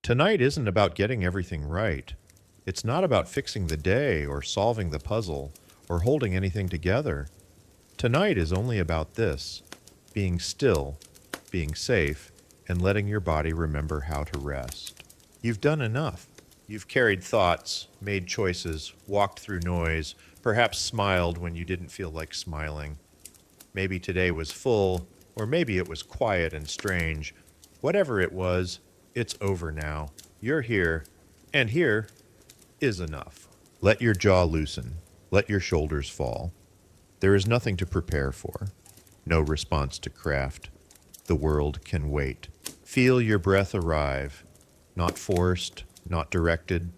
Tonight isn't about getting everything right. It's not about fixing the day or solving the puzzle or holding anything together. Tonight is only about this: being still, being safe, and letting your body remember how to rest. You've done enough. You've carried thoughts, made choices, walked through noise, perhaps smiled when you didn't feel like smiling. Maybe today was full, or maybe it was quiet and strange. Whatever it was, it's over now. You're here, and here is enough. Let your jaw loosen. Let your shoulders fall. There is nothing to prepare for. No response to craft. The world can wait. Feel your breath arrive. Not forced, not directed.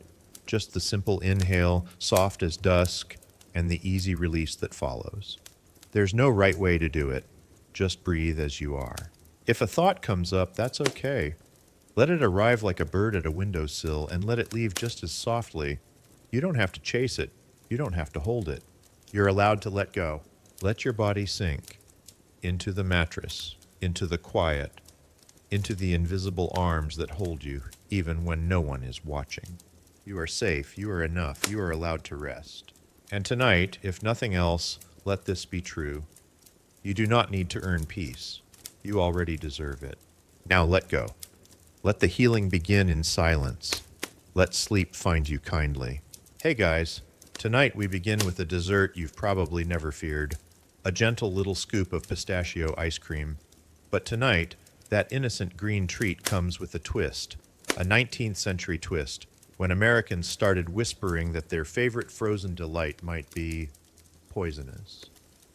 Just the simple inhale, soft as dusk, and the easy release that follows. There's no right way to do it. Just breathe as you are. If a thought comes up, that's okay. Let it arrive like a bird at a windowsill and let it leave just as softly. You don't have to chase it. You don't have to hold it. You're allowed to let go. Let your body sink into the mattress, into the quiet, into the invisible arms that hold you, even when no one is watching. You are safe. You are enough. You are allowed to rest. And tonight, if nothing else, let this be true. You do not need to earn peace. You already deserve it. Now let go. Let the healing begin in silence. Let sleep find you kindly. Hey guys, tonight we begin with a dessert you've probably never feared, a gentle little scoop of pistachio ice cream. But tonight, that innocent green treat comes with a twist, a 19th century twist, when Americans started whispering that their favorite frozen delight might be poisonous.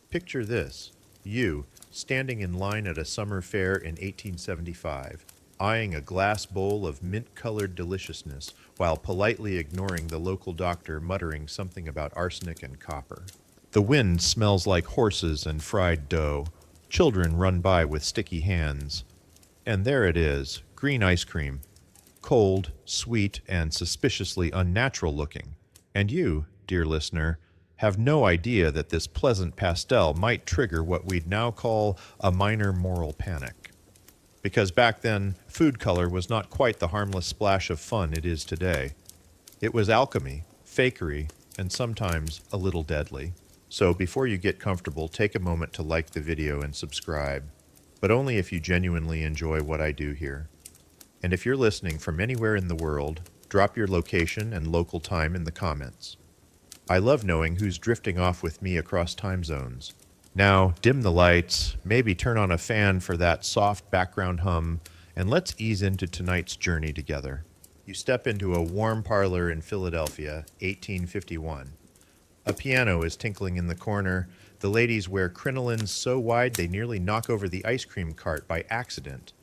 Picture this, you standing in line at a summer fair in 1875, eyeing a glass bowl of mint-colored deliciousness while politely ignoring the local doctor muttering something about arsenic and copper. The wind smells like horses and fried dough. Children run by with sticky hands. And there it is, green ice cream. Cold, sweet, and suspiciously unnatural looking. And you, dear listener, have no idea that this pleasant pastel might trigger what we'd now call a minor moral panic. Because back then, food color was not quite the harmless splash of fun it is today. It was alchemy, fakery, and sometimes a little deadly. So before you get comfortable, take a moment to like the video and subscribe, but only if you genuinely enjoy what I do here. And if you're listening from anywhere in the world, drop your location and local time in the comments. I love knowing who's drifting off with me across time zones. Now, dim the lights, maybe turn on a fan for that soft background hum, and let's ease into tonight's journey together. You step into a warm parlor in Philadelphia, 1851. A piano is tinkling in the corner. The ladies wear crinolines so wide they nearly knock over the ice cream cart by accident.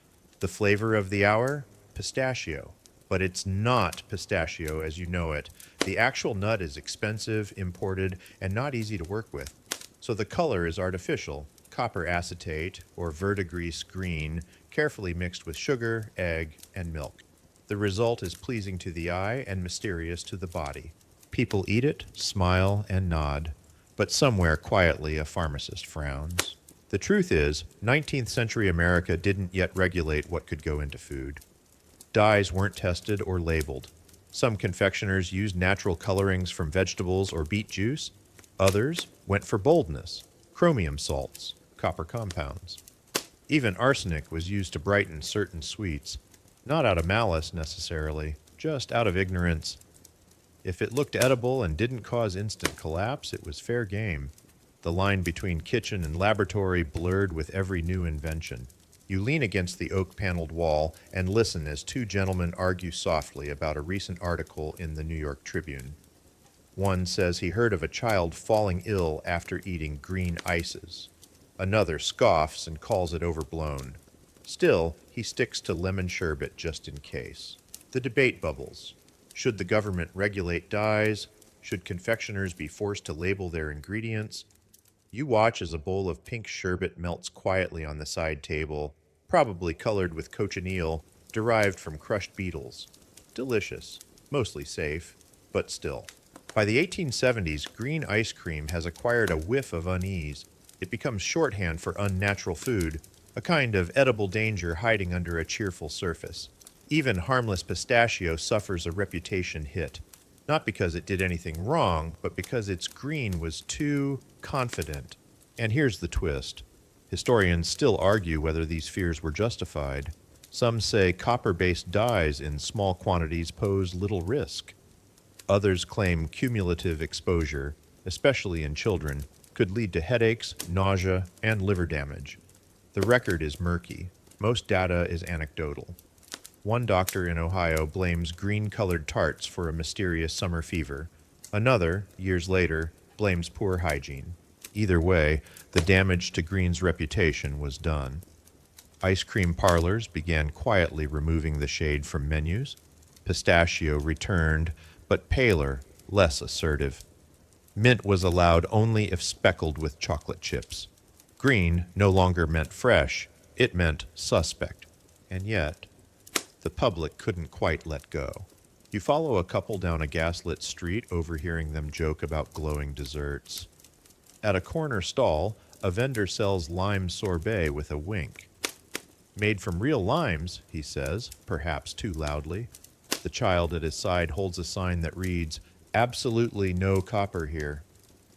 The flavor of the hour? Pistachio. But it's not pistachio as you know it. The actual nut is expensive, imported, and not easy to work with. So the color is artificial, copper acetate, or verdigris green, carefully mixed with sugar, egg, and milk. The result is pleasing to the eye and mysterious to the body. People eat it, smile, and nod, but somewhere quietly a pharmacist frowns. The truth is, 19th century America didn't yet regulate what could go into food. Dyes weren't tested or labeled. Some confectioners used natural colorings from vegetables or beet juice. Others went for boldness, chromium salts, copper compounds. Even arsenic was used to brighten certain sweets, not out of malice necessarily, just out of ignorance. If it looked edible and didn't cause instant collapse, it was fair game. The line between kitchen and laboratory blurred with every new invention. You lean against the oak-paneled wall and listen as two gentlemen argue softly about a recent article in the New York Tribune. One says he heard of a child falling ill after eating green ices. Another scoffs and calls it overblown. Still, he sticks to lemon sherbet just in case. The debate bubbles. Should the government regulate dyes? Should confectioners be forced to label their ingredients? You watch as a bowl of pink sherbet melts quietly on the side table, probably colored with cochineal, derived from crushed beetles. Delicious, mostly safe, but still. By the 1870s, green ice cream has acquired a whiff of unease. It becomes shorthand for unnatural food, a kind of edible danger hiding under a cheerful surface. Even harmless pistachio suffers a reputation hit, not because it did anything wrong, but because its green was too confident. And here's the twist. Historians still argue whether these fears were justified. Some say copper-based dyes in small quantities pose little risk. Others claim cumulative exposure, especially in children, could lead to headaches, nausea, and liver damage. The record is murky. Most data is anecdotal. One doctor in Ohio blames green-colored tarts for a mysterious summer fever. Another, years later, blames poor hygiene. Either way, the damage to Green's reputation was done. Ice cream parlors began quietly removing the shade from menus. Pistachio returned, but paler, less assertive. Mint was allowed only if speckled with chocolate chips. Green no longer meant fresh, it meant suspect. And yet, the public couldn't quite let go. You follow a couple down a gaslit street, overhearing them joke about glowing desserts. At a corner stall, a vendor sells lime sorbet with a wink. Made from real limes, he says, perhaps too loudly. The child at his side holds a sign that reads, "Absolutely no copper here."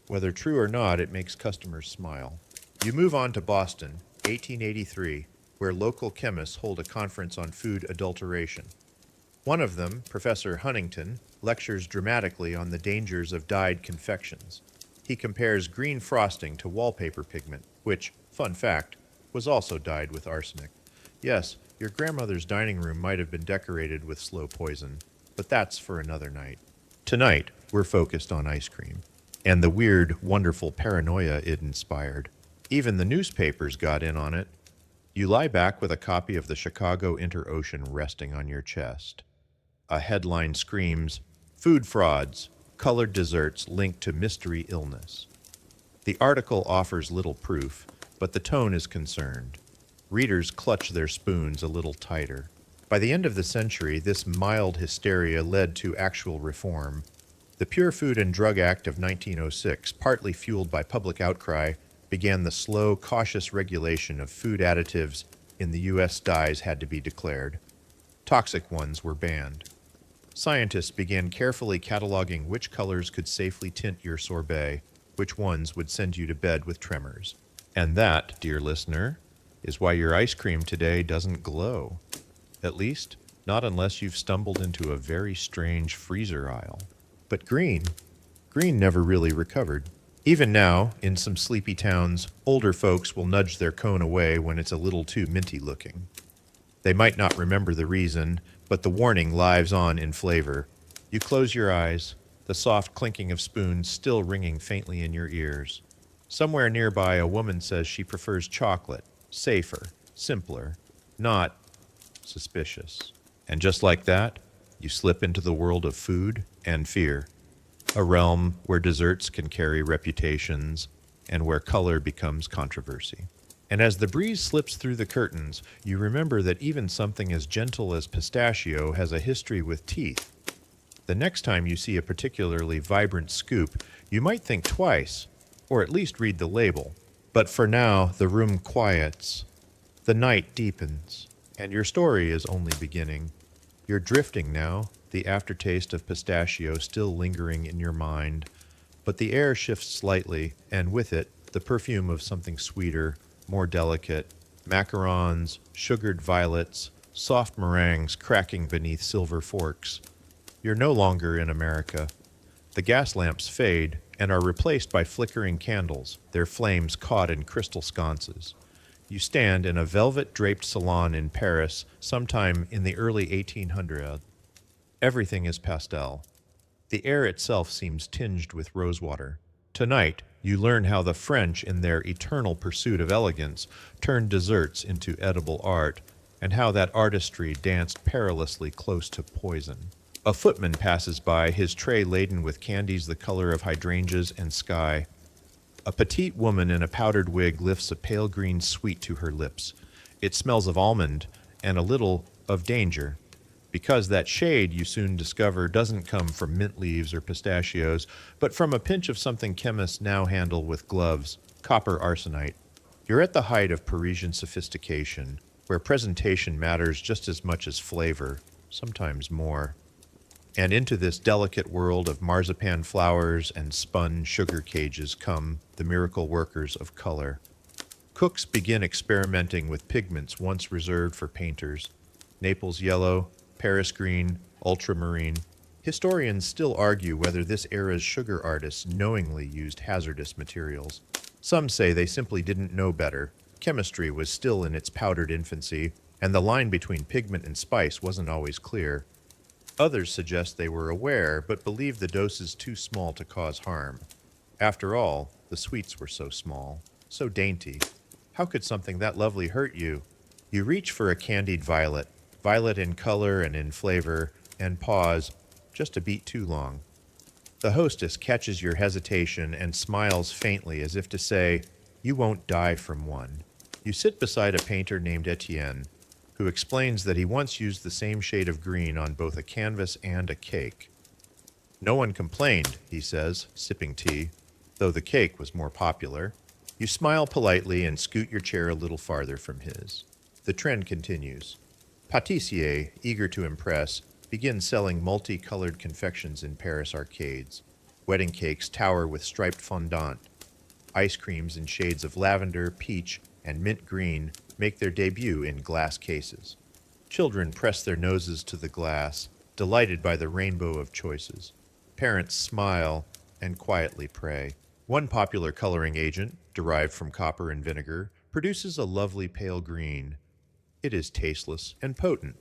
Whether true or not, it makes customers smile. You move on to Boston, 1883, where local chemists hold a conference on food adulteration. One of them, Professor Huntington, lectures dramatically on the dangers of dyed confections. He compares green frosting to wallpaper pigment, which, fun fact, was also dyed with arsenic. Yes, your grandmother's dining room might have been decorated with slow poison, but that's for another night. Tonight, we're focused on ice cream, and the weird, wonderful paranoia it inspired. Even the newspapers got in on it. You lie back with a copy of the Chicago Inter-Ocean resting on your chest. A headline screams, "Food frauds, colored desserts linked to mystery illness." The article offers little proof, but the tone is concerned. Readers clutch their spoons a little tighter. By the end of the century, this mild hysteria led to actual reform. The Pure Food and Drug Act of 1906, partly fueled by public outcry, began the slow, cautious regulation of food additives in the U.S. dyes had to be declared. Toxic ones were banned. Scientists began carefully cataloging which colors could safely tint your sorbet, which ones would send you to bed with tremors. And that, dear listener, is why your ice cream today doesn't glow. At least, not unless you've stumbled into a very strange freezer aisle. But green never really recovered. Even now, in some sleepy towns, older folks will nudge their cone away when it's a little too minty looking. They might not remember the reason, but the warning lives on in flavor. You close your eyes, the soft clinking of spoons still ringing faintly in your ears. Somewhere nearby, a woman says she prefers chocolate, safer, simpler, not suspicious. And just like that, you slip into the world of food and fear, a realm where desserts can carry reputations and where color becomes controversy. And as the breeze slips through the curtains, you remember that even something as gentle as pistachio has a history with teeth. The next time you see a particularly vibrant scoop, you might think twice, or at least read the label. But for now, the room quiets, the night deepens, and your story is only beginning. You're drifting now, the aftertaste of pistachio still lingering in your mind, but the air shifts slightly, and with it, the perfume of something sweeter, more delicate, macarons, sugared violets, soft meringues cracking beneath silver forks. You're no longer in America. The gas lamps fade and are replaced by flickering candles, their flames caught in crystal sconces. You stand in a velvet-draped salon in Paris sometime in the early 1800s. Everything is pastel. The air itself seems tinged with rosewater. Tonight, you learn how the French, in their eternal pursuit of elegance, turned desserts into edible art, and how that artistry danced perilously close to poison. A footman passes by, his tray laden with candies the color of hydrangeas and sky. A petite woman in a powdered wig lifts a pale green sweet to her lips. It smells of almond and a little of danger, because that shade, you soon discover, doesn't come from mint leaves or pistachios, but from a pinch of something chemists now handle with gloves, copper arsenite. You're at the height of Parisian sophistication, where presentation matters just as much as flavor, sometimes more. And into this delicate world of marzipan flowers and spun sugar cages come the miracle workers of color. Cooks begin experimenting with pigments once reserved for painters. Naples yellow, Paris green, ultramarine. Historians still argue whether this era's sugar artists knowingly used hazardous materials. Some say they simply didn't know better. Chemistry was still in its powdered infancy, and the line between pigment and spice wasn't always clear. Others suggest they were aware, but believed the doses too small to cause harm. After all, the sweets were so small, so dainty. How could something that lovely hurt you? You reach for a candied violet, violet in color and in flavor, and pause, just a beat too long. The hostess catches your hesitation and smiles faintly as if to say, "You won't die from one." You sit beside a painter named Etienne, who explains that he once used the same shade of green on both a canvas and a cake. "No one complained," he says, sipping tea, though the cake was more popular. You smile politely and scoot your chair a little farther from his. The trend continues. Pâtissier, eager to impress, begins selling multicolored confections in Paris arcades. Wedding cakes tower with striped fondant. Ice creams in shades of lavender, peach, and mint green make their debut in glass cases. Children press their noses to the glass, delighted by the rainbow of choices. Parents smile and quietly pray. One popular coloring agent, derived from copper and vinegar, produces a lovely pale green. It is tasteless and potent.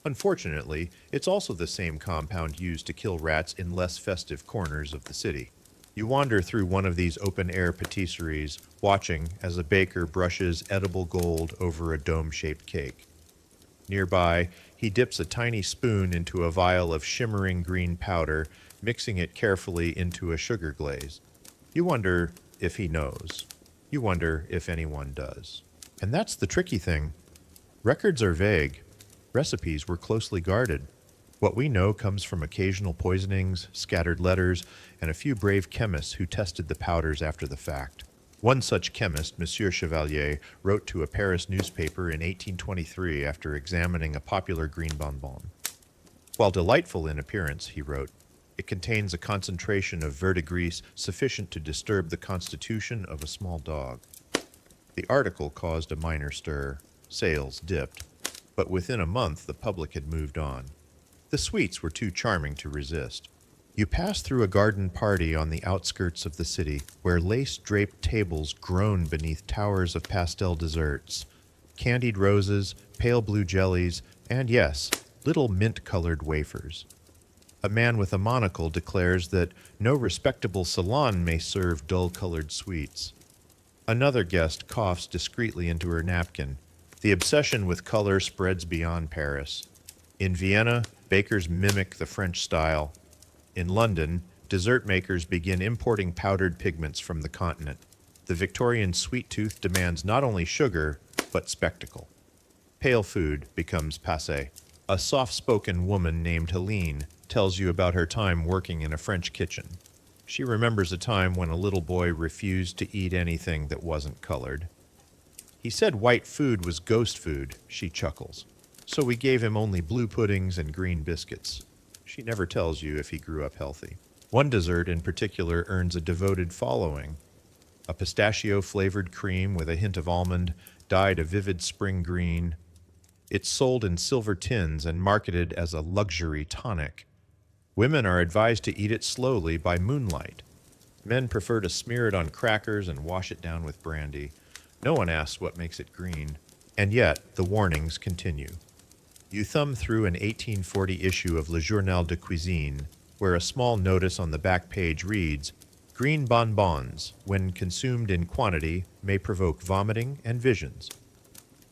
Unfortunately, it's also the same compound used to kill rats in less festive corners of the city. You wander through one of these open-air patisseries, watching as a baker brushes edible gold over a dome-shaped cake. Nearby, he dips a tiny spoon into a vial of shimmering green powder, mixing it carefully into a sugar glaze. You wonder if he knows. You wonder if anyone does. And that's the tricky thing. Records are vague. Recipes were closely guarded. What we know comes from occasional poisonings, scattered letters, and a few brave chemists who tested the powders after the fact. One such chemist, Monsieur Chevalier, wrote to a Paris newspaper in 1823 after examining a popular green bonbon. While delightful in appearance, he wrote, it contains a concentration of verdigris sufficient to disturb the constitution of a small dog. The article caused a minor stir. Sales dipped. But within a month, the public had moved on. The sweets were too charming to resist. You pass through a garden party on the outskirts of the city, where lace-draped tables groan beneath towers of pastel desserts, candied roses, pale blue jellies, and yes, little mint-colored wafers. A man with a monocle declares that no respectable salon may serve dull-colored sweets. Another guest coughs discreetly into her napkin. The obsession with color spreads beyond Paris. In Vienna, bakers mimic the French style. In London, dessert makers begin importing powdered pigments from the continent. The Victorian sweet tooth demands not only sugar, but spectacle. Pale food becomes passé. A soft-spoken woman named Helene tells you about her time working in a French kitchen. She remembers a time when a little boy refused to eat anything that wasn't colored. He said white food was ghost food, she chuckles. So we gave him only blue puddings and green biscuits. She never tells you if he grew up healthy. One dessert in particular earns a devoted following. A pistachio-flavored cream with a hint of almond, dyed a vivid spring green. It's sold in silver tins and marketed as a luxury tonic. Women are advised to eat it slowly by moonlight. Men prefer to smear it on crackers and wash it down with brandy. No one asks what makes it green. And yet, the warnings continue. You thumb through an 1840 issue of Le Journal de Cuisine, where a small notice on the back page reads, "Green bonbons, when consumed in quantity, may provoke vomiting and visions."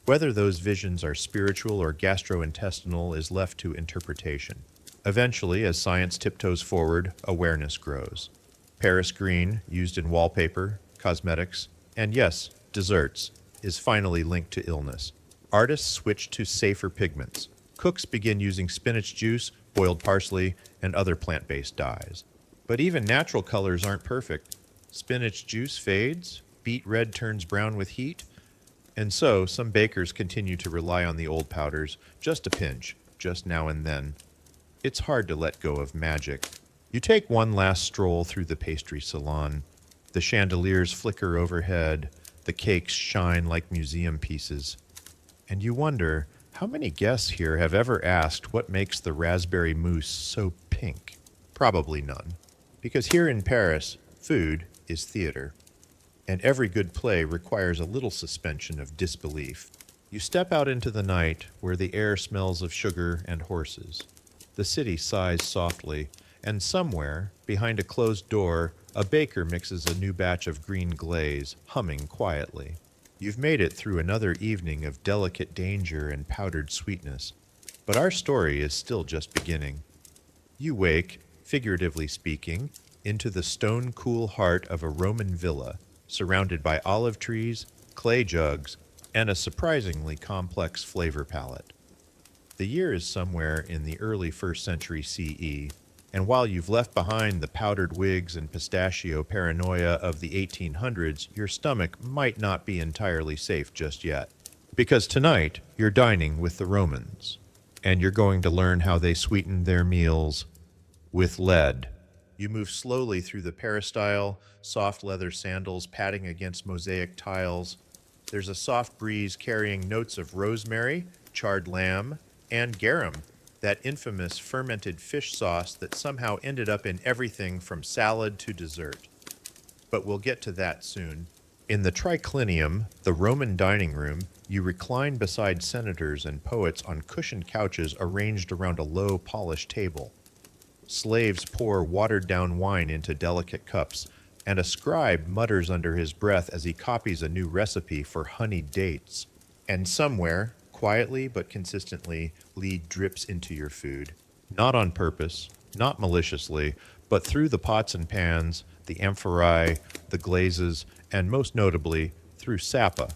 Whether those visions are spiritual or gastrointestinal is left to interpretation. Eventually, as science tiptoes forward, awareness grows. Paris green, used in wallpaper, cosmetics, and yes, desserts, is finally linked to illness. Artists switch to safer pigments. Cooks begin using spinach juice, boiled parsley, and other plant-based dyes. But even natural colors aren't perfect. Spinach juice fades, beet red turns brown with heat. And so, some bakers continue to rely on the old powders, just a pinch, just now and then. It's hard to let go of magic. You take one last stroll through the pastry salon. The chandeliers flicker overhead, the cakes shine like museum pieces. And you wonder, how many guests here have ever asked what makes the raspberry mousse so pink? Probably none. Because here in Paris, food is theater. And every good play requires a little suspension of disbelief. You step out into the night where the air smells of sugar and horses. The city sighs softly, and somewhere, behind a closed door, a baker mixes a new batch of green glaze, humming quietly. You've made it through another evening of delicate danger and powdered sweetness, but our story is still just beginning. You wake, figuratively speaking, into the stone-cool heart of a Roman villa, surrounded by olive trees, clay jugs, and a surprisingly complex flavor palette. The year is somewhere in the early 1st century CE, and while you've left behind the powdered wigs and pistachio paranoia of the 1800s, your stomach might not be entirely safe just yet. Because tonight, you're dining with the Romans, and you're going to learn how they sweetened their meals with lead. You move slowly through the peristyle, soft leather sandals padding against mosaic tiles. There's a soft breeze carrying notes of rosemary, charred lamb, and garum, that infamous fermented fish sauce that somehow ended up in everything from salad to dessert. But we'll get to that soon. In the triclinium, the Roman dining room, you recline beside senators and poets on cushioned couches arranged around a low, polished table. Slaves pour watered-down wine into delicate cups, and a scribe mutters under his breath as he copies a new recipe for honeyed dates. And somewhere, quietly but consistently, lead drips into your food. Not on purpose, not maliciously, but through the pots and pans, the amphorae, the glazes, and most notably, through sapa.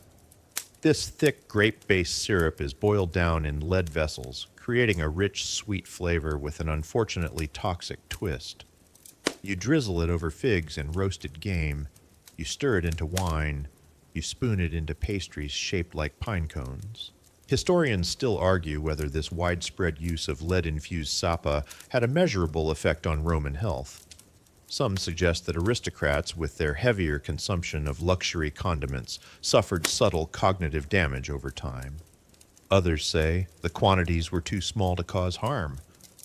This thick grape-based syrup is boiled down in lead vessels, creating a rich, sweet flavor with an unfortunately toxic twist. You drizzle it over figs and roasted game. You stir it into wine. You spoon it into pastries shaped like pine cones. Historians still argue whether this widespread use of lead-infused sapa had a measurable effect on Roman health. Some suggest that aristocrats, with their heavier consumption of luxury condiments, suffered subtle cognitive damage over time. Others say the quantities were too small to cause harm,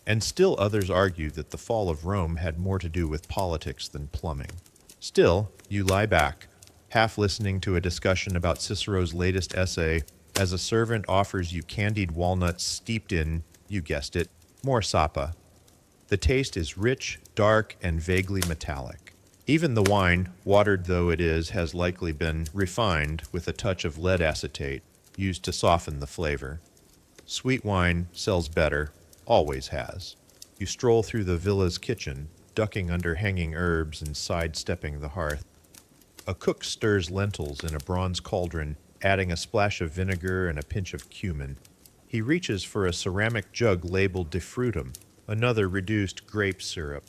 and still others argue that the fall of Rome had more to do with politics than plumbing. Still, you lie back, half listening to a discussion about Cicero's latest essay, as a servant offers you candied walnuts steeped in, you guessed it, more sapa. The taste is rich, dark, and vaguely metallic. Even the wine, watered though it is, has likely been refined with a touch of lead acetate, used to soften the flavor. Sweet wine sells better, always has. You stroll through the villa's kitchen, ducking under hanging herbs and sidestepping the hearth. A cook stirs lentils in a bronze cauldron, adding a splash of vinegar and a pinch of cumin. He reaches for a ceramic jug labeled de frutum, another reduced grape syrup.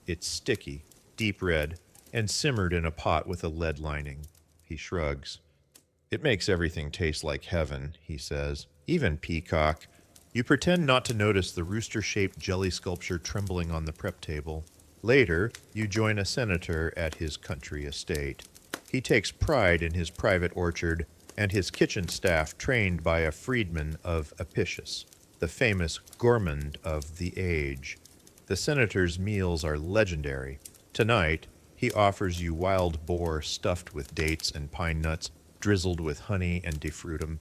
It's sticky, deep red, and simmered in a pot with a lead lining. He shrugs. It makes everything taste like heaven, he says, even peacock. You pretend not to notice the rooster-shaped jelly sculpture trembling on the prep table. Later, you join a senator at his country estate. He takes pride in his private orchard and his kitchen staff trained by a freedman of Apicius, the famous gourmand of the age. The senator's meals are legendary. Tonight, he offers you wild boar stuffed with dates and pine nuts, drizzled with honey and defrutum.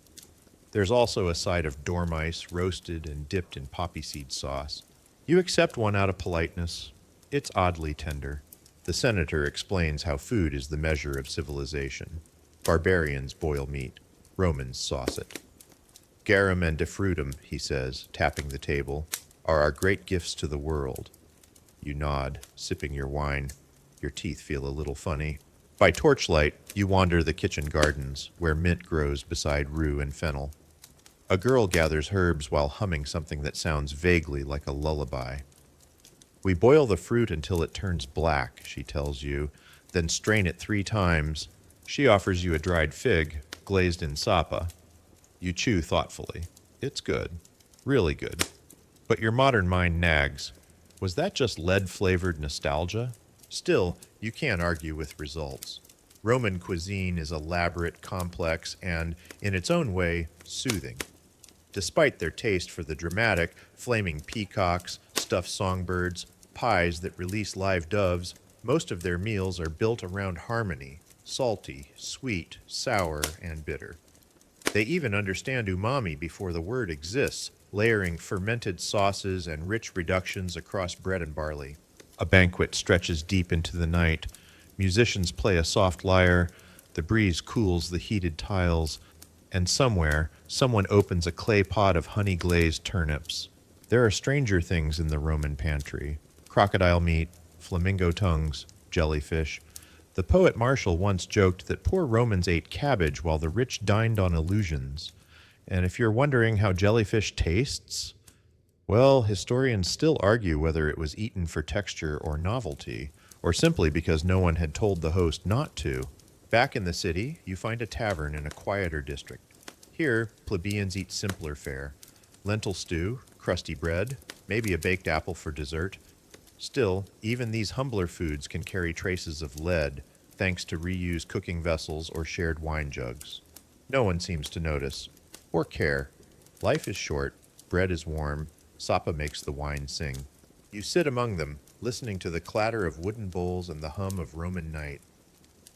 There's also a side of dormice roasted and dipped in poppy seed sauce. You accept one out of politeness. It's oddly tender. The senator explains how food is the measure of civilization. Barbarians boil meat. Romans sauce it. Garum and defrutum, he says, tapping the table, are our great gifts to the world. You nod, sipping your wine. Your teeth feel a little funny. By torchlight, you wander the kitchen gardens, where mint grows beside rue and fennel. A girl gathers herbs while humming something that sounds vaguely like a lullaby. We boil the fruit until it turns black, she tells you, then strain it 3 times. She offers you a dried fig, glazed in sapa. You chew thoughtfully. It's good. Really good. But your modern mind nags. Was that just lead-flavored nostalgia? Still, you can't argue with results. Roman cuisine is elaborate, complex, and, in its own way, soothing. Despite their taste for the dramatic, flaming peacocks, stuffed songbirds, pies that release live doves, most of their meals are built around harmony, salty, sweet, sour, and bitter. They even understand umami before the word exists, layering fermented sauces and rich reductions across bread and barley. A banquet stretches deep into the night. Musicians play a soft lyre, the breeze cools the heated tiles, and somewhere, someone opens a clay pot of honey-glazed turnips. There are stranger things in the Roman pantry. Crocodile meat, flamingo tongues, jellyfish. The poet Martial once joked that poor Romans ate cabbage while the rich dined on illusions. And if you're wondering how jellyfish tastes, well, historians still argue whether it was eaten for texture or novelty, or simply because no one had told the host not to. Back in the city, you find a tavern in a quieter district. Here, plebeians eat simpler fare. Lentil stew, crusty bread, maybe a baked apple for dessert. Still, even these humbler foods can carry traces of lead, thanks to reused cooking vessels or shared wine jugs. No one seems to notice, or care. Life is short, bread is warm, sapa makes the wine sing. You sit among them, listening to the clatter of wooden bowls and the hum of Roman night.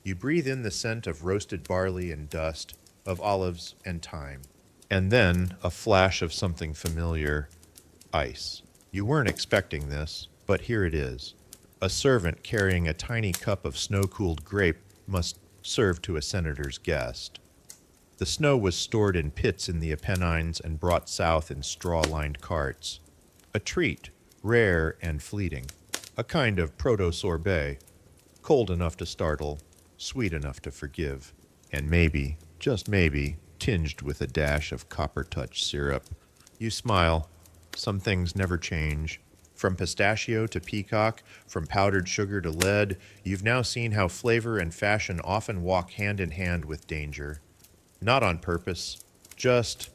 You breathe in the scent of roasted barley and dust, of olives and thyme. And then a flash of something familiar, ice. You weren't expecting this, but here it is. A servant carrying a tiny cup of snow-cooled grape must serve to a senator's guest. The snow was stored in pits in the Apennines and brought south in straw-lined carts. A treat, rare and fleeting. A kind of proto-sorbet, cold enough to startle, sweet enough to forgive, and maybe, just maybe, tinged with a dash of copper-touch syrup. You smile. Some things never change. From pistachio to peacock, from powdered sugar to lead, you've now seen how flavor and fashion often walk hand in hand with danger. Not on purpose, just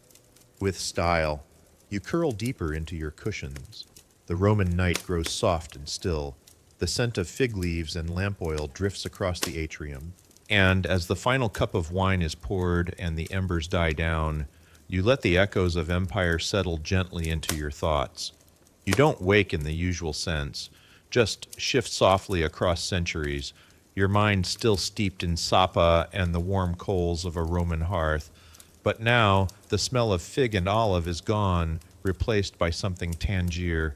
with style. You curl deeper into your cushions. The Roman night grows soft and still. The scent of fig leaves and lamp oil drifts across the atrium. And as the final cup of wine is poured and the embers die down, you let the echoes of empire settle gently into your thoughts. You don't wake in the usual sense, just shift softly across centuries, your mind still steeped in sapa and the warm coals of a Roman hearth. But now the smell of fig and olive is gone, replaced by something tangier.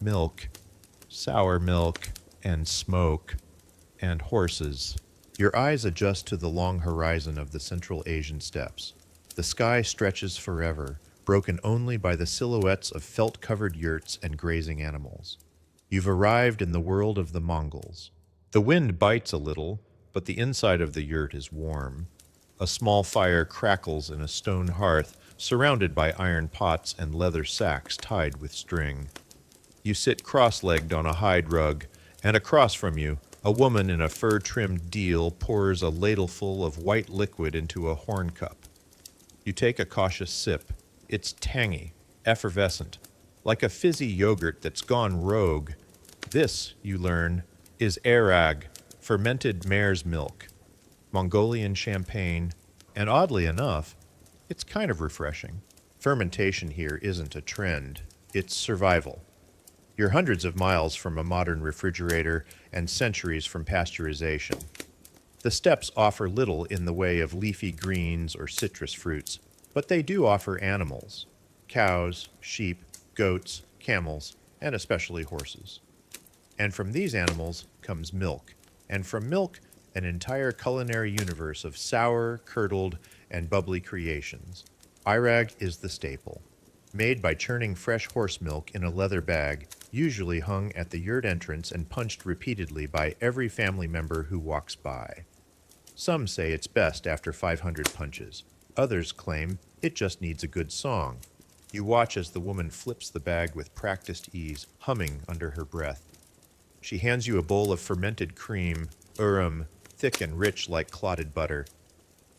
Milk, sour milk, and smoke, and horses. Your eyes adjust to the long horizon of the Central Asian steppes. The sky stretches forever, broken only by the silhouettes of felt-covered yurts and grazing animals. You've arrived in the world of the Mongols. The wind bites a little, but the inside of the yurt is warm. A small fire crackles in a stone hearth, surrounded by iron pots and leather sacks tied with string. You sit cross-legged on a hide rug, and across from you, a woman in a fur-trimmed deal pours a ladleful of white liquid into a horn cup. You take a cautious sip. It's tangy, effervescent, like a fizzy yogurt that's gone rogue. This, you learn, is arag, fermented mare's milk, Mongolian champagne, and oddly enough, it's kind of refreshing. Fermentation here isn't a trend, it's survival. You're hundreds of miles from a modern refrigerator and centuries from pasteurization. The steppes offer little in the way of leafy greens or citrus fruits, but they do offer animals: cows, sheep, goats, camels, and especially horses. And from these animals comes milk, and from milk, an entire culinary universe of sour, curdled, and bubbly creations. Irag is the staple, made by churning fresh horse milk in a leather bag, usually hung at the yurt entrance and punched repeatedly by every family member who walks by. Some say it's best after 500 punches. Others claim it just needs a good song. You watch as the woman flips the bag with practiced ease, humming under her breath. She hands you a bowl of fermented cream, thick and rich like clotted butter.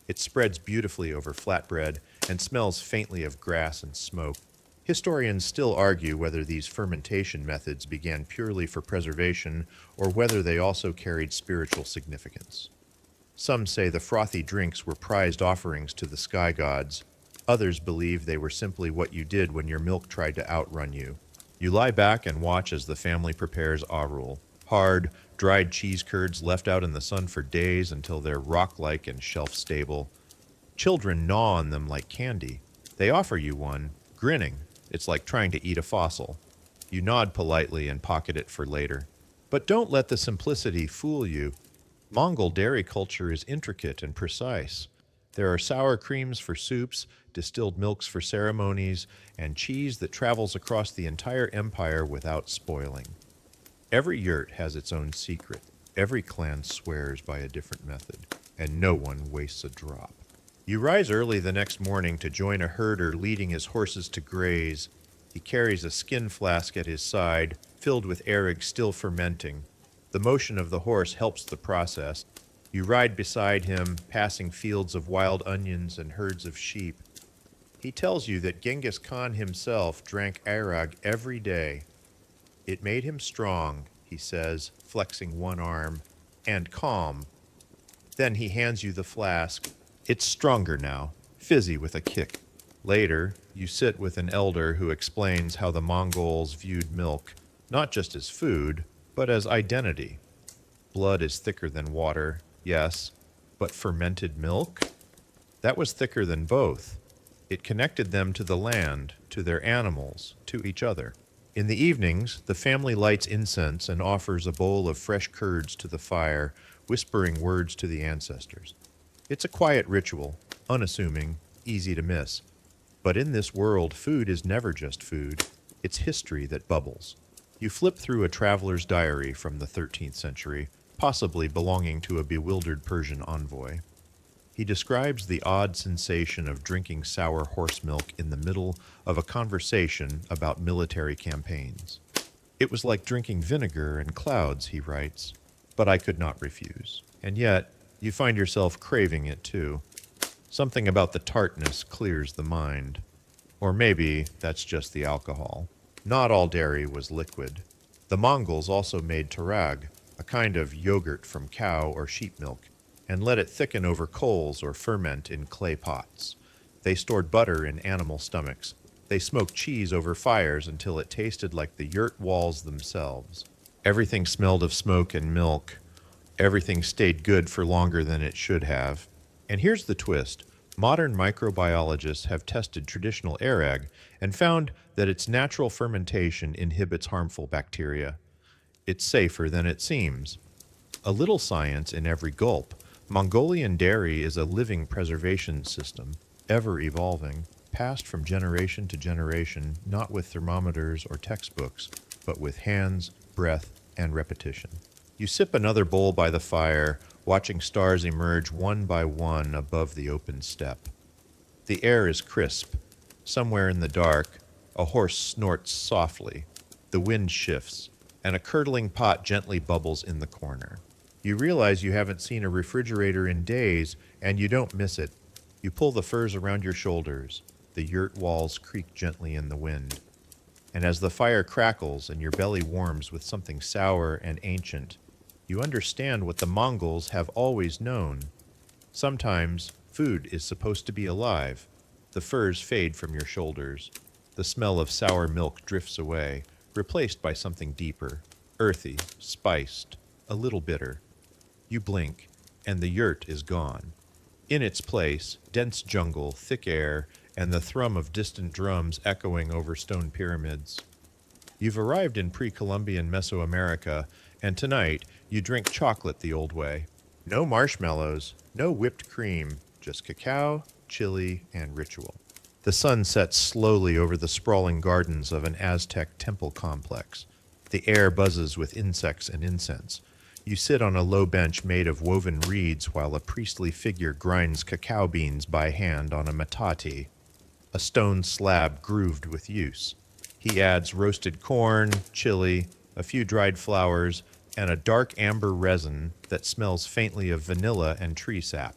It spreads beautifully over flatbread and smells faintly of grass and smoke. Historians still argue whether these fermentation methods began purely for preservation or whether they also carried spiritual significance. Some say the frothy drinks were prized offerings to the sky gods. Others believe they were simply what you did when your milk tried to outrun you. You lie back and watch as the family prepares arul, hard, dried cheese curds left out in the sun for days until they're rock-like and shelf-stable. Children gnaw on them like candy. They offer you one, grinning. It's like trying to eat a fossil. You nod politely and pocket it for later. But don't let the simplicity fool you. Mongol dairy culture is intricate and precise. There are sour creams for soups, distilled milks for ceremonies, and cheese that travels across the entire empire without spoiling. Every yurt has its own secret. Every clan swears by a different method, and no one wastes a drop. You rise early the next morning to join a herder leading his horses to graze. He carries a skin flask at his side, filled with arrig still fermenting. The motion of the horse helps the process. You ride beside him, passing fields of wild onions and herds of sheep. He tells you that Genghis Khan himself drank arag every day. It made him strong, he says, flexing one arm, and calm. Then he hands you the flask. It's stronger now, fizzy with a kick. Later, you sit with an elder who explains how the Mongols viewed milk, not just as food, but as identity. Blood is thicker than water, yes, but fermented milk? That was thicker than both. It connected them to the land, to their animals, to each other. In the evenings, the family lights incense and offers a bowl of fresh curds to the fire, whispering words to the ancestors. It's a quiet ritual, unassuming, easy to miss. But in this world, food is never just food. It's history that bubbles. You flip through a traveler's diary from the 13th century, possibly belonging to a bewildered Persian envoy. He describes the odd sensation of drinking sour horse milk in the middle of a conversation about military campaigns. It was like drinking vinegar and clouds, he writes, but I could not refuse. And yet, you find yourself craving it too. Something about the tartness clears the mind. Or maybe that's just the alcohol. Not all dairy was liquid. The Mongols also made tarag, a kind of yogurt from cow or sheep milk, and let it thicken over coals or ferment in clay pots. They stored butter in animal stomachs. They smoked cheese over fires until it tasted like the yurt walls themselves. Everything smelled of smoke and milk. Everything stayed good for longer than it should have. And here's the twist. Modern microbiologists have tested traditional arag and found that its natural fermentation inhibits harmful bacteria. It's safer than it seems. A little science in every gulp. Mongolian dairy is a living preservation system, ever evolving, passed from generation to generation, not with thermometers or textbooks, but with hands, breath, and repetition. You sip another bowl by the fire, watching stars emerge one by one above the open steppe. The air is crisp. Somewhere in the dark, a horse snorts softly. The wind shifts, and a curdling pot gently bubbles in the corner. You realize you haven't seen a refrigerator in days, and you don't miss it. You pull the furs around your shoulders. The yurt walls creak gently in the wind. And as the fire crackles and your belly warms with something sour and ancient, you understand what the Mongols have always known. Sometimes food is supposed to be alive. The furs fade from your shoulders. The smell of sour milk drifts away, replaced by something deeper, earthy, spiced, a little bitter. You blink, and the yurt is gone. In its place, dense jungle, thick air, and the thrum of distant drums echoing over stone pyramids. You've arrived in pre-Columbian Mesoamerica, and tonight you drink chocolate the old way. No marshmallows, no whipped cream, just cacao, chili, and ritual. The sun sets slowly over the sprawling gardens of an Aztec temple complex. The air buzzes with insects and incense. You sit on a low bench made of woven reeds while a priestly figure grinds cacao beans by hand on a metate, a stone slab grooved with use. He adds roasted corn, chili, a few dried flowers, and a dark amber resin that smells faintly of vanilla and tree sap.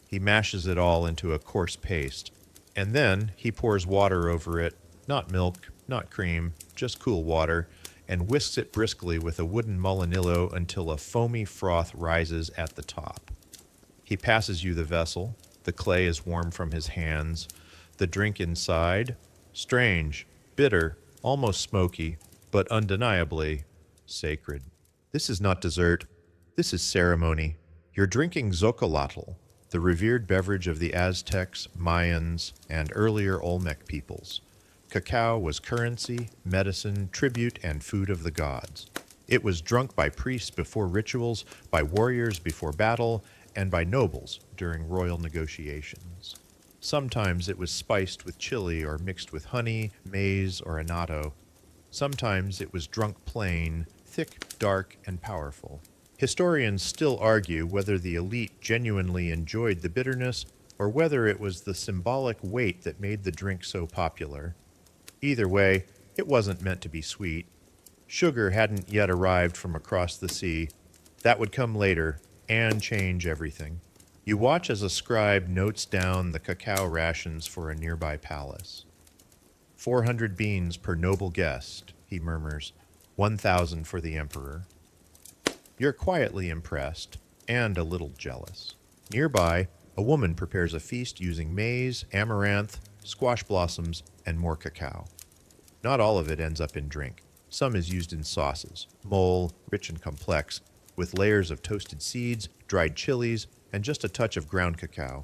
He mashes it all into a coarse paste, and then he pours water over it, not milk, not cream, just cool water, and whisks it briskly with a wooden molinillo until a foamy froth rises at the top. He passes you the vessel. The clay is warm from his hands. The drink inside, strange, bitter, almost smoky, but undeniably sacred. This is not dessert. This is ceremony. You're drinking zocolotl, the revered beverage of the Aztecs, Mayans, and earlier Olmec peoples. Cacao was currency, medicine, tribute, and food of the gods. It was drunk by priests before rituals, by warriors before battle, and by nobles during royal negotiations. Sometimes it was spiced with chili or mixed with honey, maize, or annatto. Sometimes it was drunk plain, thick, dark, and powerful. Historians still argue whether the elite genuinely enjoyed the bitterness or whether it was the symbolic weight that made the drink so popular. Either way, it wasn't meant to be sweet. Sugar hadn't yet arrived from across the sea. That would come later and change everything. You watch as a scribe notes down the cacao rations for a nearby palace. 400 beans per noble guest, he murmurs. 1,000 for the emperor. You're quietly impressed and a little jealous. Nearby, a woman prepares a feast using maize, amaranth, squash blossoms, and more cacao. Not all of it ends up in drink. Some is used in sauces, mole, rich and complex, with layers of toasted seeds, dried chilies, and just a touch of ground cacao.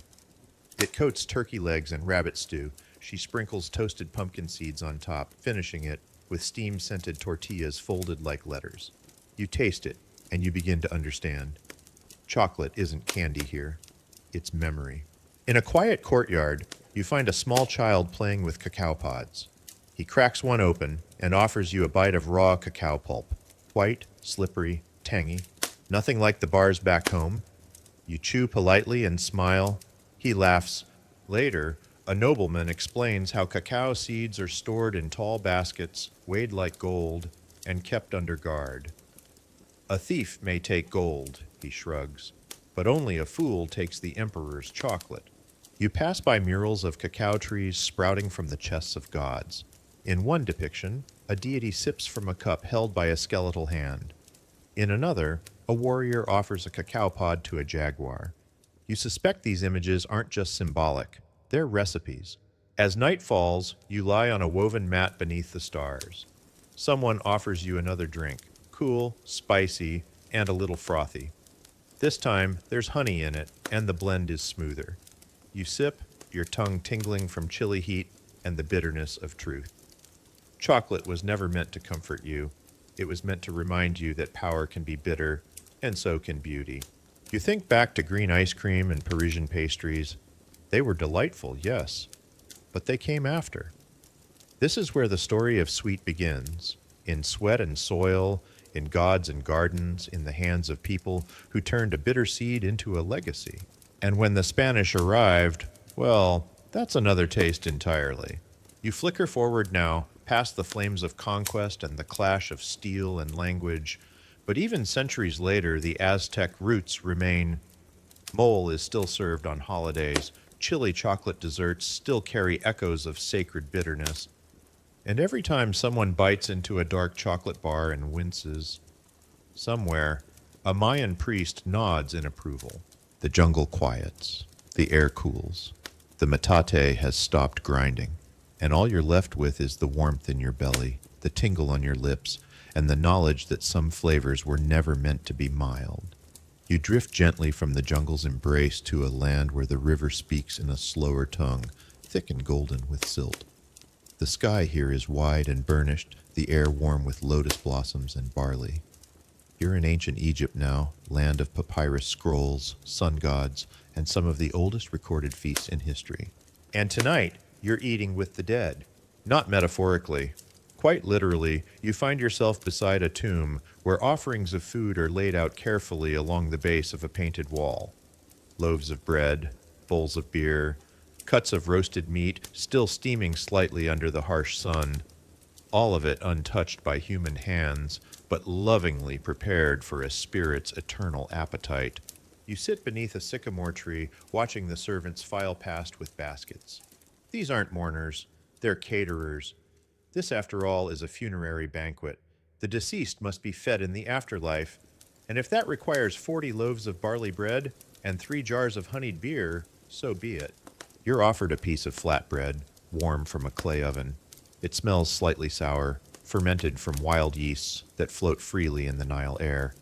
It coats turkey legs and rabbit stew. She sprinkles toasted pumpkin seeds on top, finishing it with steam-scented tortillas folded like letters. You taste it, and you begin to understand. Chocolate isn't candy here. It's memory. In a quiet courtyard, you find a small child playing with cacao pods. He cracks one open and offers you a bite of raw cacao pulp. White, slippery, tangy. Nothing like the bars back home. You chew politely and smile. He laughs. Later, a nobleman explains how cacao seeds are stored in tall baskets, weighed like gold, and kept under guard. A thief may take gold, he shrugs, but only a fool takes the emperor's chocolate. You pass by murals of cacao trees sprouting from the chests of gods. In one depiction, a deity sips from a cup held by a skeletal hand. In another, a warrior offers a cacao pod to a jaguar. You suspect these images aren't just symbolic, they're recipes. As night falls, you lie on a woven mat beneath the stars. Someone offers you another drink, cool, spicy, and a little frothy. This time, there's honey in it, and the blend is smoother. You sip, your tongue tingling from chilly heat and the bitterness of truth. Chocolate was never meant to comfort you. It was meant to remind you that power can be bitter, and so can beauty. You think back to green ice cream and Parisian pastries. They were delightful, yes, but they came after. This is where the story of sweet begins, in sweat and soil, in gods and gardens, in the hands of people who turned a bitter seed into a legacy. And when the Spanish arrived, well, that's another taste entirely. You flicker forward now, past the flames of conquest and the clash of steel and language, but even centuries later, the Aztec roots remain. Mole is still served on holidays. Chilly chocolate desserts still carry echoes of sacred bitterness. And every time someone bites into a dark chocolate bar and winces, somewhere, a Mayan priest nods in approval. The jungle quiets. The air cools. The metate has stopped grinding. And all you're left with is the warmth in your belly, the tingle on your lips, and the knowledge that some flavors were never meant to be mild. You drift gently from the jungle's embrace to a land where the river speaks in a slower tongue, thick and golden with silt. The sky here is wide and burnished, the air warm with lotus blossoms and barley. You're in ancient Egypt now, land of papyrus scrolls, sun gods, and some of the oldest recorded feasts in history. And tonight, you're eating with the dead. Not metaphorically. Quite literally, you find yourself beside a tomb where offerings of food are laid out carefully along the base of a painted wall. Loaves of bread, bowls of beer, cuts of roasted meat still steaming slightly under the harsh sun, all of it untouched by human hands, but lovingly prepared for a spirit's eternal appetite. You sit beneath a sycamore tree, watching the servants file past with baskets. These aren't mourners, they're caterers. This, after all, is a funerary banquet. The deceased must be fed in the afterlife, and if that requires 40 loaves of barley bread and 3 jars of honeyed beer, so be it. You're offered a piece of flatbread, warm from a clay oven. It smells slightly sour, fermented from wild yeasts that float freely in the Nile air.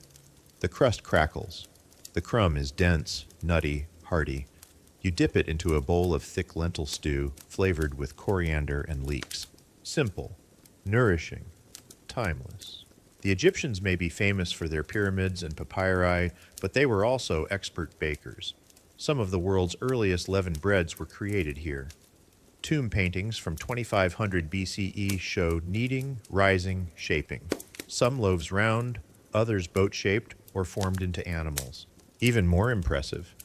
The crust crackles. The crumb is dense, nutty, hearty. You dip it into a bowl of thick lentil stew flavored with coriander and leeks. Simple, nourishing, timeless. The Egyptians may be famous for their pyramids and papyri, but they were also expert bakers. Some of the world's earliest leavened breads were created here. Tomb paintings from 2500 BCE show kneading, rising, shaping. Some loaves round, others boat-shaped or formed into animals. Even more impressive,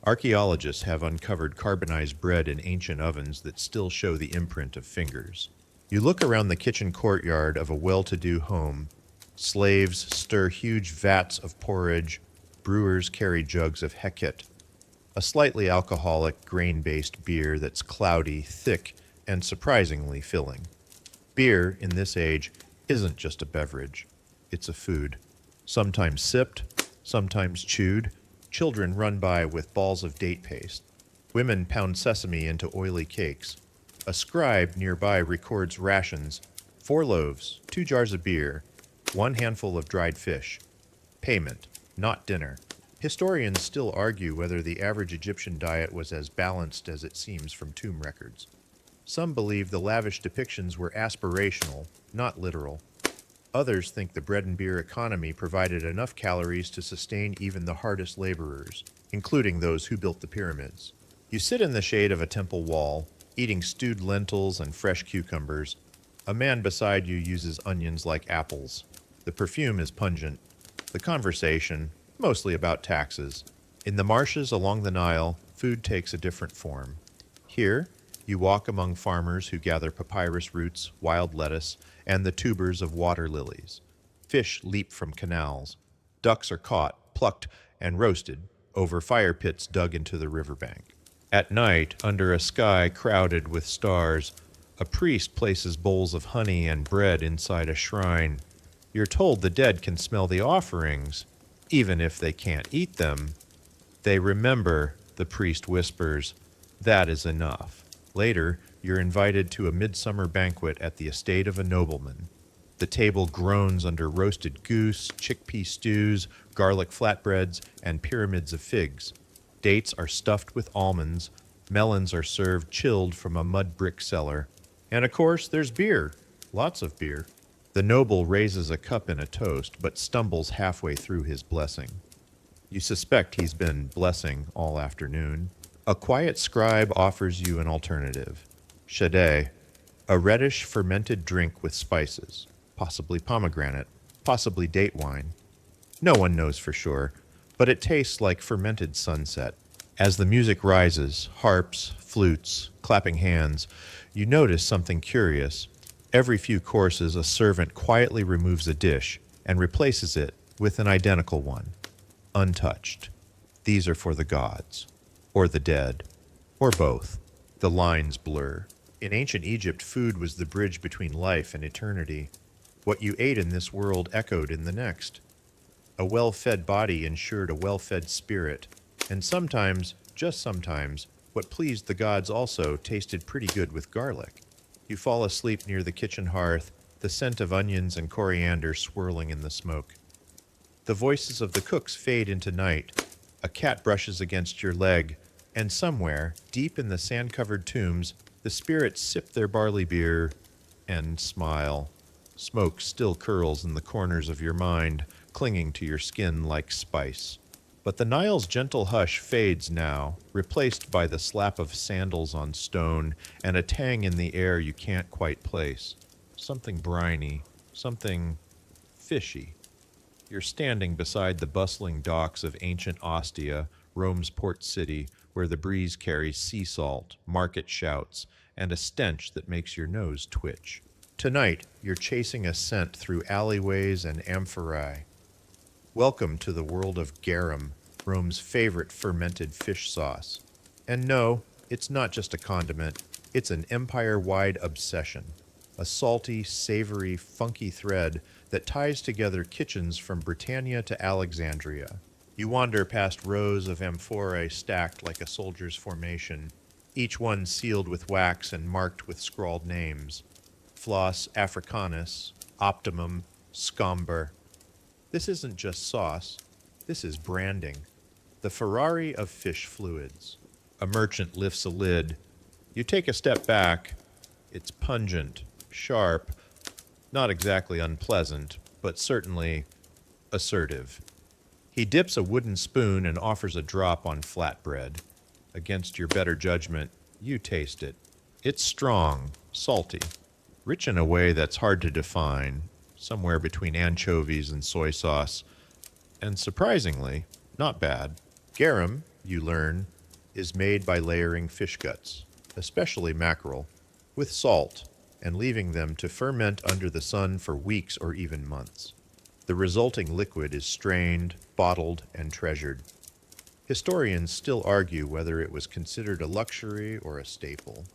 archaeologists have uncovered carbonized bread in ancient ovens that still show the imprint of fingers. You look around the kitchen courtyard of a well-to-do home. Slaves stir huge vats of porridge. Brewers carry jugs of heket, a slightly alcoholic, grain-based beer that's cloudy, thick, and surprisingly filling. Beer, in this age, isn't just a beverage. It's a food. Sometimes sipped, sometimes chewed. Children run by with balls of date paste. Women pound sesame into oily cakes. A scribe nearby records rations: 4 loaves, 2 jars of beer, 1 handful of dried fish. Payment, not dinner. Historians still argue whether the average Egyptian diet was as balanced as it seems from tomb records. Some believe the lavish depictions were aspirational, not literal. Others think the bread and beer economy provided enough calories to sustain even the hardest laborers, including those who built the pyramids. You sit in the shade of a temple wall, eating stewed lentils and fresh cucumbers. A man beside you uses onions like apples. The perfume is pungent. The conversation, mostly about taxes. In the marshes along the Nile, food takes a different form. Here, you walk among farmers who gather papyrus roots, wild lettuce, and the tubers of water lilies. Fish leap from canals. Ducks are caught, plucked, and roasted over fire pits dug into the riverbank. At night, under a sky crowded with stars, a priest places bowls of honey and bread inside a shrine. You're told the dead can smell the offerings, even if they can't eat them. They remember, the priest whispers. That is enough. Later, you're invited to a midsummer banquet at the estate of a nobleman. The table groans under roasted goose, chickpea stews, garlic flatbreads, and pyramids of figs. Dates are stuffed with almonds. Melons are served chilled from a mud brick cellar. And of course, there's beer. Lots of beer. The noble raises a cup in a toast, but stumbles halfway through his blessing. You suspect he's been blessing all afternoon. A quiet scribe offers you an alternative. Shadeh, a reddish fermented drink with spices, possibly pomegranate, possibly date wine. No one knows for sure, but it tastes like fermented sunset. As the music rises, harps, flutes, clapping hands, you notice something curious. Every few courses, a servant quietly removes a dish and replaces it with an identical one, untouched. These are for the gods, or the dead, or both. The lines blur. In ancient Egypt, food was the bridge between life and eternity. What you ate in this world echoed in the next. A well-fed body ensured a well-fed spirit, and sometimes, just sometimes, what pleased the gods also tasted pretty good with garlic. You fall asleep near the kitchen hearth, the scent of onions and coriander swirling in the smoke. The voices of the cooks fade into night. A cat brushes against your leg, and somewhere, deep in the sand-covered tombs, the spirits sip their barley beer and smile. Smoke still curls in the corners of your mind, clinging to your skin like spice. But the Nile's gentle hush fades now, replaced by the slap of sandals on stone and a tang in the air you can't quite place. Something briny, something fishy. You're standing beside the bustling docks of ancient Ostia, Rome's port city, where the breeze carries sea salt, market shouts, and a stench that makes your nose twitch. Tonight, you're chasing a scent through alleyways and amphorae. Welcome to the world of garum, Rome's favorite fermented fish sauce. And no, it's not just a condiment, it's an empire-wide obsession. A salty, savory, funky thread that ties together kitchens from Britannia to Alexandria. You wander past rows of amphorae stacked like a soldier's formation, each one sealed with wax and marked with scrawled names. Flos Africanus, Optimum, Scomber. This isn't just sauce, this is branding. The Ferrari of fish fluids. A merchant lifts a lid. You take a step back. It's pungent, sharp, not exactly unpleasant, but certainly assertive. He dips a wooden spoon and offers a drop on flatbread. Against your better judgment, you taste it. It's strong, salty, rich in a way that's hard to define, somewhere between anchovies and soy sauce, and surprisingly, not bad. Garum, you learn, is made by layering fish guts, especially mackerel, with salt and leaving them to ferment under the sun for weeks or even months. The resulting liquid is strained, bottled, and treasured. Historians still argue whether it was considered a luxury or a staple.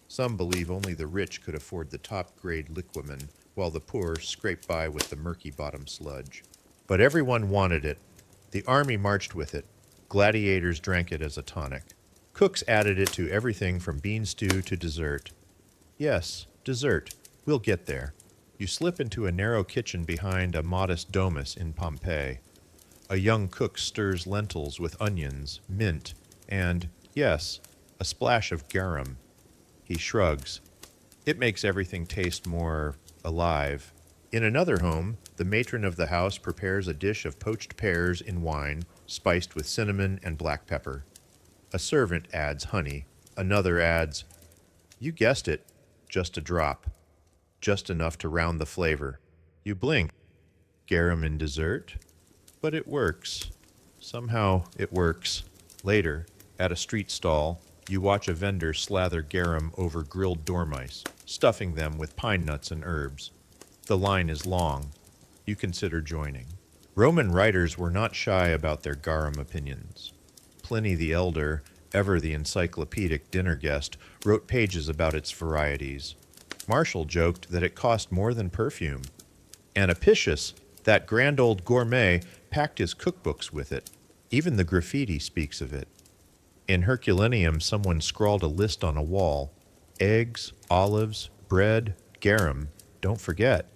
Some believe only the rich could afford the top-grade liquamen, while the poor scraped by with the murky bottom sludge. But everyone wanted it. The army marched with it. Gladiators drank it as a tonic. Cooks added it to everything from bean stew to dessert. Yes, dessert. We'll get there. You slip into a narrow kitchen behind a modest domus in Pompeii. A young cook stirs lentils with onions, mint, and, yes, a splash of garum. He shrugs. It makes everything taste more alive. In another home, the matron of the house prepares a dish of poached pears in wine, spiced with cinnamon and black pepper. A servant adds honey. Another adds, you guessed it, just a drop. Just enough to round the flavor. You blink. Garum in dessert? But it works. Somehow it works. Later, at a street stall, you watch a vendor slather garum over grilled dormice, stuffing them with pine nuts and herbs. The line is long. You consider joining. Roman writers were not shy about their garum opinions. Pliny the Elder, ever the encyclopedic dinner guest, wrote pages about its varieties. Martial joked that it cost more than perfume. And Apicius, that grand old gourmet, packed his cookbooks with it. Even the graffiti speaks of it. In Herculaneum, someone scrawled a list on a wall. Eggs, olives, bread, garum, don't forget.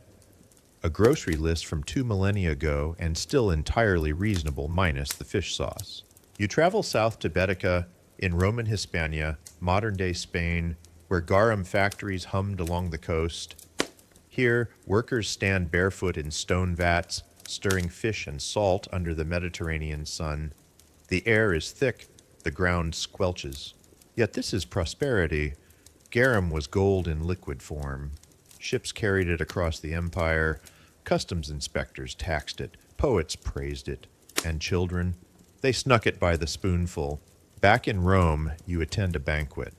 A grocery list from 2 millennia ago and still entirely reasonable minus the fish sauce. You travel south to Baetica, in Roman Hispania, modern-day Spain, where garum factories hummed along the coast. Here, workers stand barefoot in stone vats, stirring fish and salt under the Mediterranean sun. The air is thick, the ground squelches. Yet this is prosperity. Garum was gold in liquid form. Ships carried it across the empire. Customs inspectors taxed it. Poets praised it. And children, they snuck it by the spoonful. Back in Rome, you attend a banquet.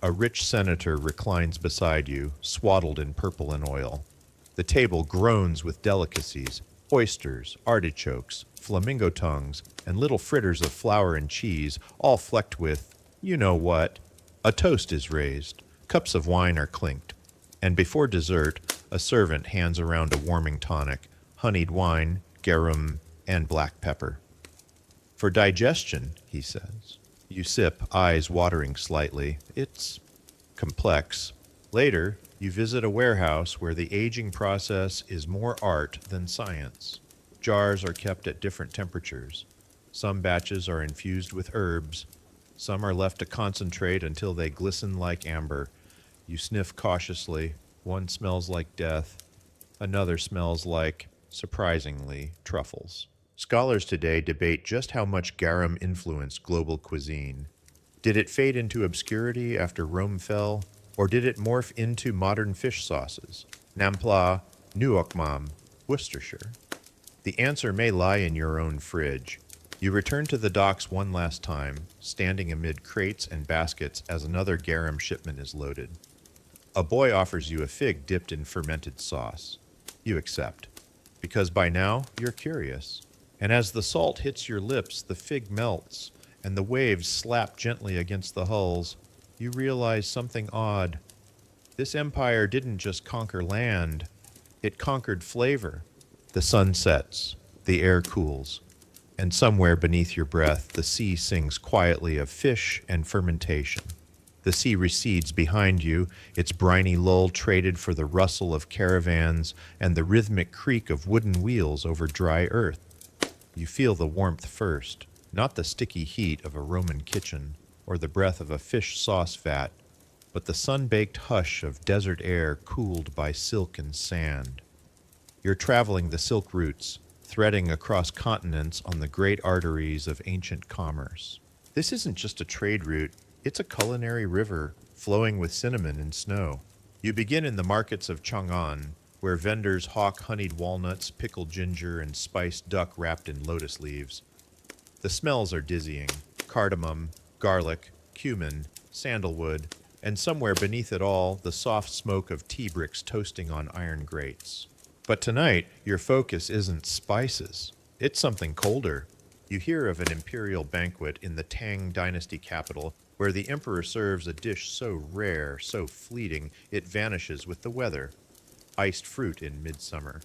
A rich senator reclines beside you, swaddled in purple and oil. The table groans with delicacies, oysters, artichokes, flamingo tongues, and little fritters of flour and cheese, all flecked with, you know what. A toast is raised, cups of wine are clinked, and before dessert, a servant hands around a warming tonic, honeyed wine, garum, and black pepper. For digestion, he says. You sip, eyes watering slightly. It's complex. Later, you visit a warehouse where the aging process is more art than science. Jars are kept at different temperatures. Some batches are infused with herbs. Some are left to concentrate until they glisten like amber. You sniff cautiously. One smells like death. Another smells like, surprisingly, truffles. Scholars today debate just how much garum influenced global cuisine. Did it fade into obscurity after Rome fell, or did it morph into modern fish sauces? Nampla, Nuokmam, Worcestershire. The answer may lie in your own fridge. You return to the docks one last time, standing amid crates and baskets as another garum shipment is loaded. A boy offers you a fig dipped in fermented sauce. You accept, because by now you're curious. And as the salt hits your lips, the fig melts, and the waves slap gently against the hulls. You realize something odd. This empire didn't just conquer land, it conquered flavor. The sun sets, the air cools, and somewhere beneath your breath, the sea sings quietly of fish and fermentation. The sea recedes behind you, its briny lull traded for the rustle of caravans and the rhythmic creak of wooden wheels over dry earth. You feel the warmth first, not the sticky heat of a Roman kitchen or the breath of a fish sauce vat, but the sun-baked hush of desert air cooled by silk and sand. You're traveling the silk routes, threading across continents on the great arteries of ancient commerce. This isn't just a trade route, it's a culinary river flowing with cinnamon and snow. You begin in the markets of Chang'an, where vendors hawk honeyed walnuts, pickled ginger, and spiced duck wrapped in lotus leaves. The smells are dizzying: cardamom, garlic, cumin, sandalwood, and somewhere beneath it all, the soft smoke of tea bricks toasting on iron grates. But tonight, your focus isn't spices. It's something colder. You hear of an imperial banquet in the Tang dynasty capital, where the emperor serves a dish so rare, so fleeting, it vanishes with the weather. Iced fruit in midsummer.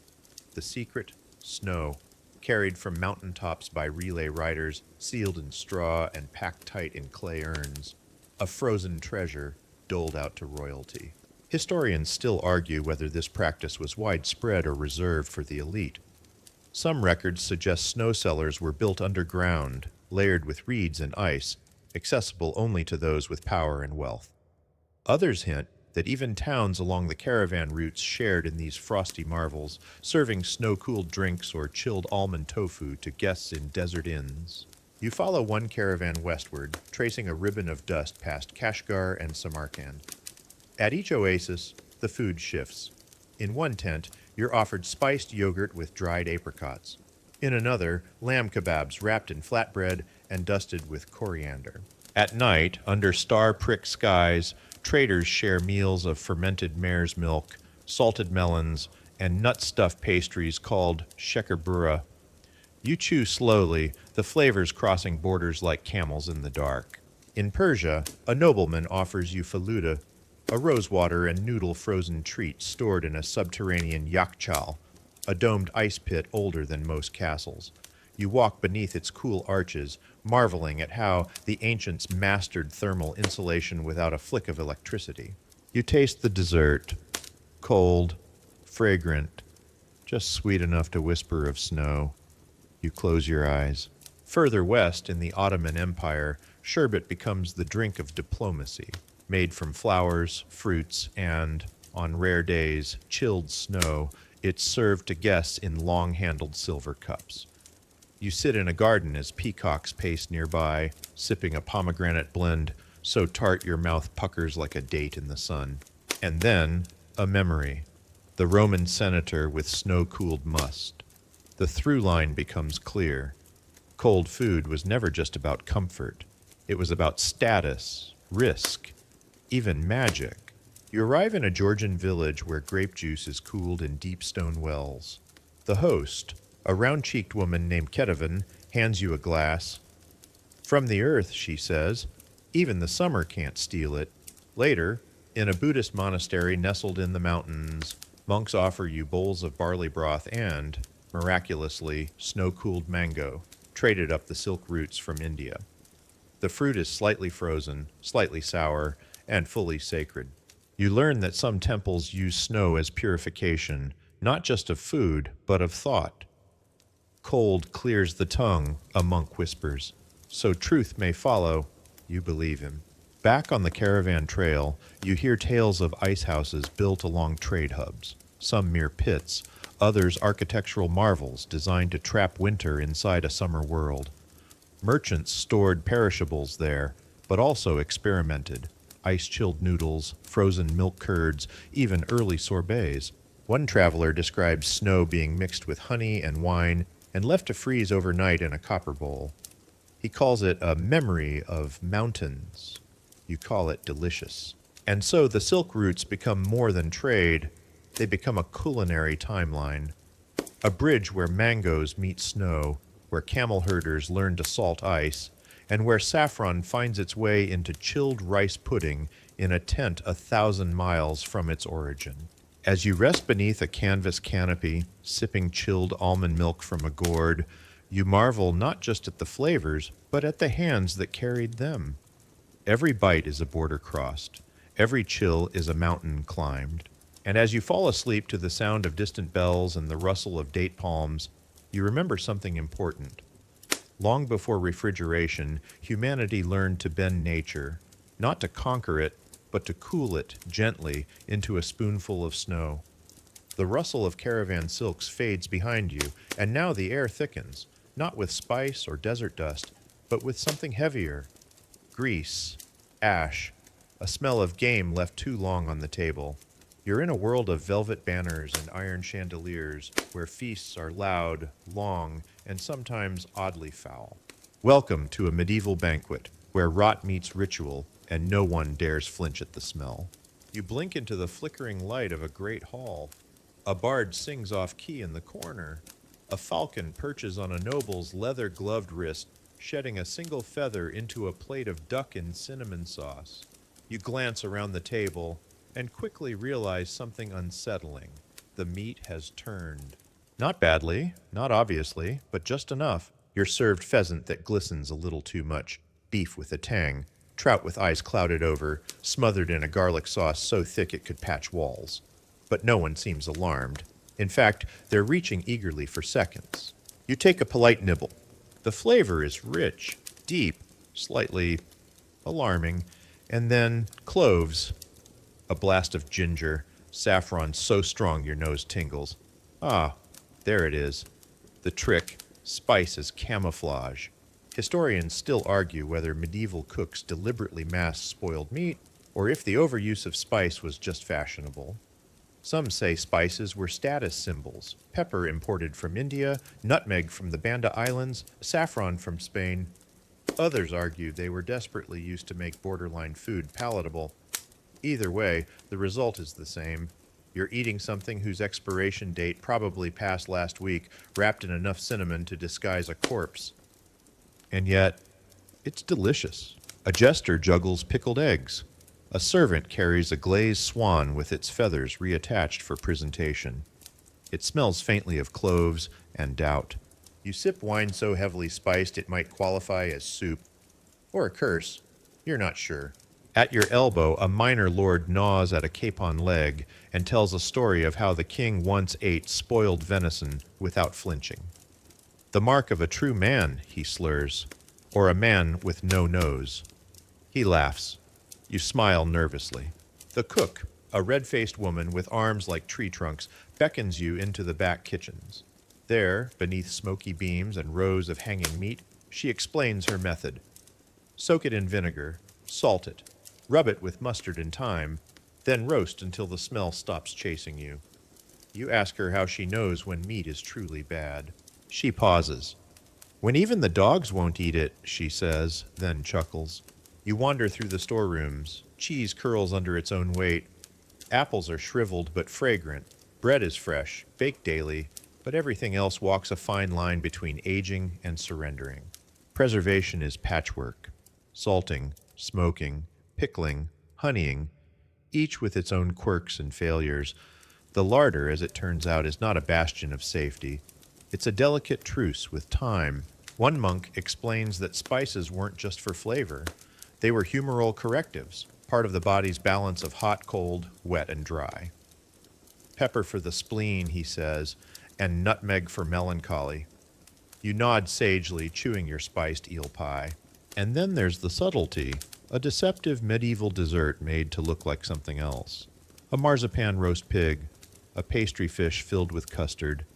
The secret, snow, carried from mountaintops by relay riders, sealed in straw and packed tight in clay urns. A frozen treasure doled out to royalty. Historians still argue whether this practice was widespread or reserved for the elite. Some records suggest snow cellars were built underground, layered with reeds and ice, accessible only to those with power and wealth. Others hint that even towns along the caravan routes shared in these frosty marvels, serving snow-cooled drinks or chilled almond tofu to guests in desert inns. You follow one caravan westward, tracing a ribbon of dust past Kashgar and Samarkand. At each oasis, the food shifts. In one tent, you're offered spiced yogurt with dried apricots. In another, lamb kebabs wrapped in flatbread and dusted with coriander. At night, under star-pricked skies, traders share meals of fermented mare's milk, salted melons, and nut-stuffed pastries called shekerbura. You chew slowly, the flavors crossing borders like camels in the dark. In Persia, a nobleman offers you faluda, a rosewater and noodle frozen treat stored in a subterranean yakchal, a domed ice pit older than most castles. You walk beneath its cool arches, marveling at how the ancients mastered thermal insulation without a flick of electricity. You taste the dessert, cold, fragrant, just sweet enough to whisper of snow. You close your eyes. Further west in the Ottoman Empire, sherbet becomes the drink of diplomacy, made from flowers, fruits, and, on rare days, chilled snow. It's served to guests in long-handled silver cups. You sit in a garden as peacocks pace nearby, sipping a pomegranate blend so tart your mouth puckers like a date in the sun. And then, a memory. The Roman senator with snow-cooled must. The through line becomes clear. Cold food was never just about comfort. It was about status, risk, even magic. You arrive in a Georgian village where grape juice is cooled in deep stone wells. The host, a round-cheeked woman named Ketavan, hands you a glass. From the earth, she says, even the summer can't steal it. Later, in a Buddhist monastery nestled in the mountains, monks offer you bowls of barley broth and, miraculously, snow-cooled mango, traded up the silk routes from India. The fruit is slightly frozen, slightly sour, and fully sacred. You learn that some temples use snow as purification, not just of food, but of thought. Cold clears the tongue, a monk whispers. So truth may follow, you believe him. Back on the caravan trail, you hear tales of ice houses built along trade hubs, some mere pits, others architectural marvels designed to trap winter inside a summer world. Merchants stored perishables there, but also experimented. Ice-chilled noodles, frozen milk curds, even early sorbets. One traveler describes snow being mixed with honey and wine and left to freeze overnight in a copper bowl. He calls it a memory of mountains. You call it delicious. And so the silk routes become more than trade. They become a culinary timeline. A bridge where mangoes meet snow, where camel herders learn to salt ice, and where saffron finds its way into chilled rice pudding in a tent 1,000 miles from its origin. As you rest beneath a canvas canopy, sipping chilled almond milk from a gourd, you marvel not just at the flavors, but at the hands that carried them. Every bite is a border crossed. Every chill is a mountain climbed. And as you fall asleep to the sound of distant bells and the rustle of date palms, you remember something important. Long before refrigeration, humanity learned to bend nature, not to conquer it, but to cool it gently into a spoonful of snow. The rustle of caravan silks fades behind you, and now the air thickens, not with spice or desert dust, but with something heavier. Grease, ash, a smell of game left too long on the table. You're in a world of velvet banners and iron chandeliers, where feasts are loud, long, and sometimes oddly foul. Welcome to a medieval banquet, where rot meets ritual, and no one dares flinch at the smell. You blink into the flickering light of a great hall. A bard sings off key in the corner. A falcon perches on a noble's leather-gloved wrist, shedding a single feather into a plate of duck in cinnamon sauce. You glance around the table and quickly realize something unsettling. The meat has turned. Not badly, not obviously, but just enough. You're served pheasant that glistens a little too much, beef with a tang, trout with eyes clouded over, smothered in a garlic sauce so thick it could patch walls. But no one seems alarmed. In fact, they're reaching eagerly for seconds. You take a polite nibble. The flavor is rich, deep, slightly alarming, and then cloves. A blast of ginger, saffron so strong your nose tingles. Ah, there it is. The trick, spice as camouflage. Historians still argue whether medieval cooks deliberately masked spoiled meat, or if the overuse of spice was just fashionable. Some say spices were status symbols, pepper imported from India, nutmeg from the Banda Islands, saffron from Spain. Others argue they were desperately used to make borderline food palatable. Either way, the result is the same. You're eating something whose expiration date probably passed last week, wrapped in enough cinnamon to disguise a corpse. And yet, it's delicious. A jester juggles pickled eggs. A servant carries a glazed swan with its feathers reattached for presentation. It smells faintly of cloves and doubt. You sip wine so heavily spiced it might qualify as soup. Or a curse. You're not sure. At your elbow, a minor lord gnaws at a capon leg and tells a story of how the king once ate spoiled venison without flinching. The mark of a true man, he slurs, or a man with no nose. He laughs. You smile nervously. The cook, a red-faced woman with arms like tree trunks, beckons you into the back kitchens. There, beneath smoky beams and rows of hanging meat, she explains her method. Soak it in vinegar, salt it, rub it with mustard and thyme, then roast until the smell stops chasing you. You ask her how she knows when meat is truly bad. She pauses. When even the dogs won't eat it, she says, then chuckles. You wander through the storerooms. Cheese curls under its own weight. Apples are shriveled but fragrant. Bread is fresh, baked daily, but everything else walks a fine line between aging and surrendering. Preservation is patchwork. Salting, smoking, pickling, honeying, each with its own quirks and failures. The larder, as it turns out, is not a bastion of safety. It's a delicate truce with time. One monk explains that spices weren't just for flavor. They were humoral correctives, part of the body's balance of hot, cold, wet, and dry. Pepper for the spleen, he says, and nutmeg for melancholy. You nod sagely, chewing your spiced eel pie. And then there's the subtlety, a deceptive medieval dessert made to look like something else. A marzipan roast pig, a pastry fish filled with custard.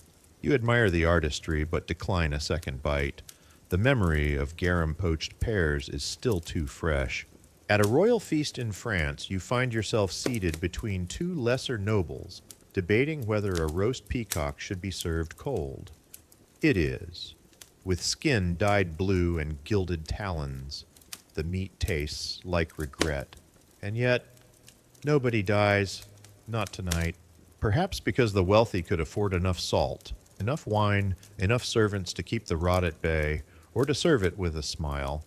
You admire the artistry, but decline a second bite. The memory of garum poached pears is still too fresh. At a royal feast in France, you find yourself seated between two lesser nobles, debating whether a roast peacock should be served cold. It is, with skin dyed blue and gilded talons. The meat tastes like regret. And yet, nobody dies, not tonight. Perhaps because the wealthy could afford enough salt. enough wine, enough servants to keep the rot at bay, or to serve it with a smile.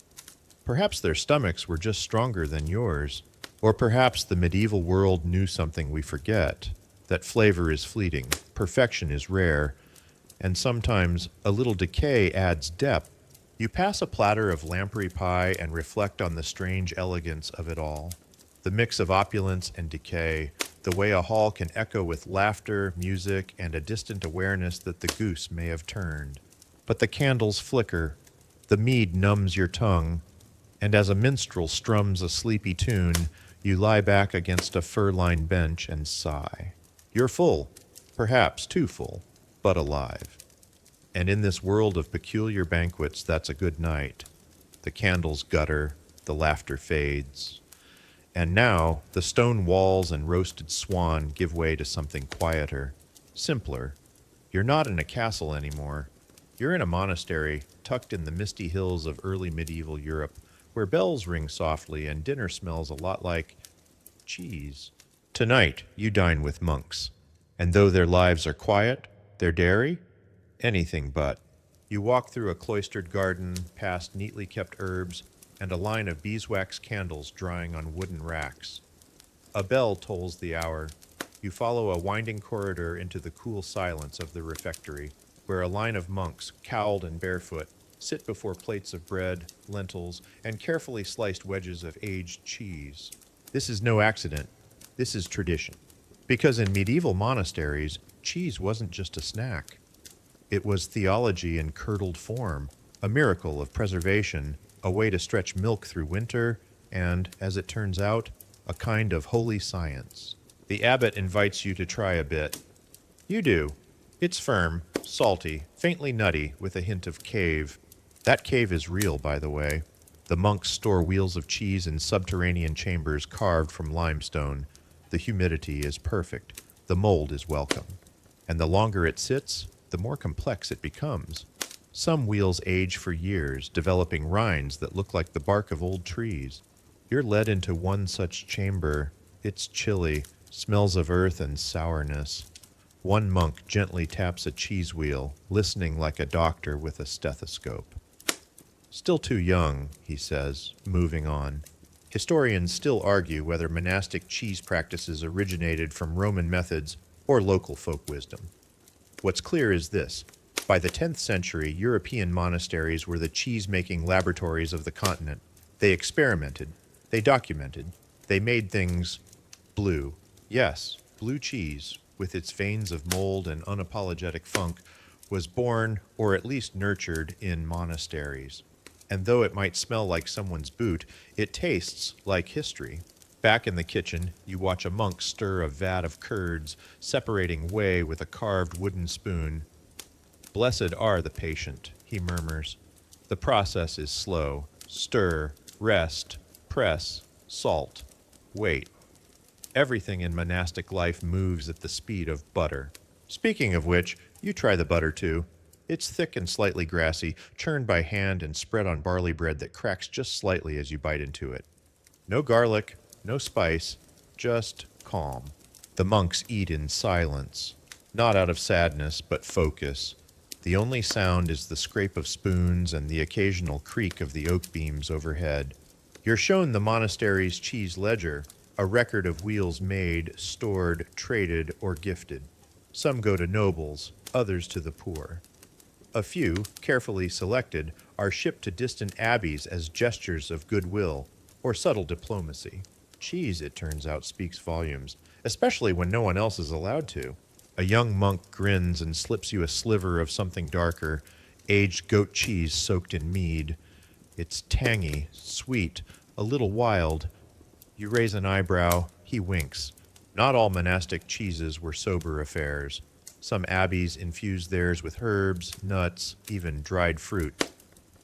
Perhaps their stomachs were just stronger than yours, or perhaps the medieval world knew something we forget, that flavor is fleeting, perfection is rare, and sometimes a little decay adds depth. You pass a platter of lamprey pie and reflect on the strange elegance of it all. The mix of opulence and decay, the way a hall can echo with laughter, music, and a distant awareness that the goose may have turned. But the candles flicker, the mead numbs your tongue, and as a minstrel strums a sleepy tune, you lie back against a fur-lined bench and sigh. You're full, perhaps too full, but alive. And in this world of peculiar banquets, that's a good night. The candles gutter, the laughter fades. And now, the stone walls and roasted swan give way to something quieter, simpler. You're not in a castle anymore. You're in a monastery tucked in the misty hills of early medieval Europe, where bells ring softly and dinner smells a lot like cheese. Tonight, you dine with monks. And though their lives are quiet, their dairy, anything but. You walk through a cloistered garden, past neatly kept herbs, and a line of beeswax candles drying on wooden racks. A bell tolls the hour. You follow a winding corridor into the cool silence of the refectory, where a line of monks, cowled and barefoot, sit before plates of bread, lentils, and carefully sliced wedges of aged cheese. This is no accident. This is tradition. Because in medieval monasteries, cheese wasn't just a snack. It was theology in curdled form, a miracle of preservation, a way to stretch milk through winter, and, as it turns out, a kind of holy science. The abbot invites you to try a bit. You do. It's firm, salty, faintly nutty, with a hint of cave. That cave is real, by the way. The monks store wheels of cheese in subterranean chambers carved from limestone. The humidity is perfect. The mold is welcome. And the longer it sits, the more complex it becomes. Some wheels age for years, developing rinds that look like the bark of old trees. You're led into one such chamber. It's chilly, smells of earth and sourness. One monk gently taps a cheese wheel, listening like a doctor with a stethoscope. Still too young, he says, moving on. Historians still argue whether monastic cheese practices originated from Roman methods or local folk wisdom. What's clear is this. By the 10th century, European monasteries were the cheese-making laboratories of the continent. They experimented. They documented. They made things blue. Yes, blue cheese, with its veins of mold and unapologetic funk, was born, or at least nurtured, in monasteries. And though it might smell like someone's boot, it tastes like history. Back in the kitchen, you watch a monk stir a vat of curds, separating whey with a carved wooden spoon. Blessed are the patient, he murmurs. The process is slow. Stir, rest, press, salt, wait. Everything in monastic life moves at the speed of butter. Speaking of which, you try the butter too. It's thick and slightly grassy, churned by hand and spread on barley bread that cracks just slightly as you bite into it. No garlic, no spice, just calm. The monks eat in silence, not out of sadness, but focus. The only sound is the scrape of spoons and the occasional creak of the oak beams overhead. You're shown the monastery's cheese ledger, a record of wheels made, stored, traded, or gifted. Some go to nobles, others to the poor. A few, carefully selected, are shipped to distant abbeys as gestures of goodwill or subtle diplomacy. Cheese, it turns out, speaks volumes, especially when no one else is allowed to. A young monk grins and slips you a sliver of something darker, aged goat cheese soaked in mead. It's tangy, sweet, a little wild. You raise an eyebrow, he winks. Not all monastic cheeses were sober affairs. Some abbeys infused theirs with herbs, nuts, even dried fruit.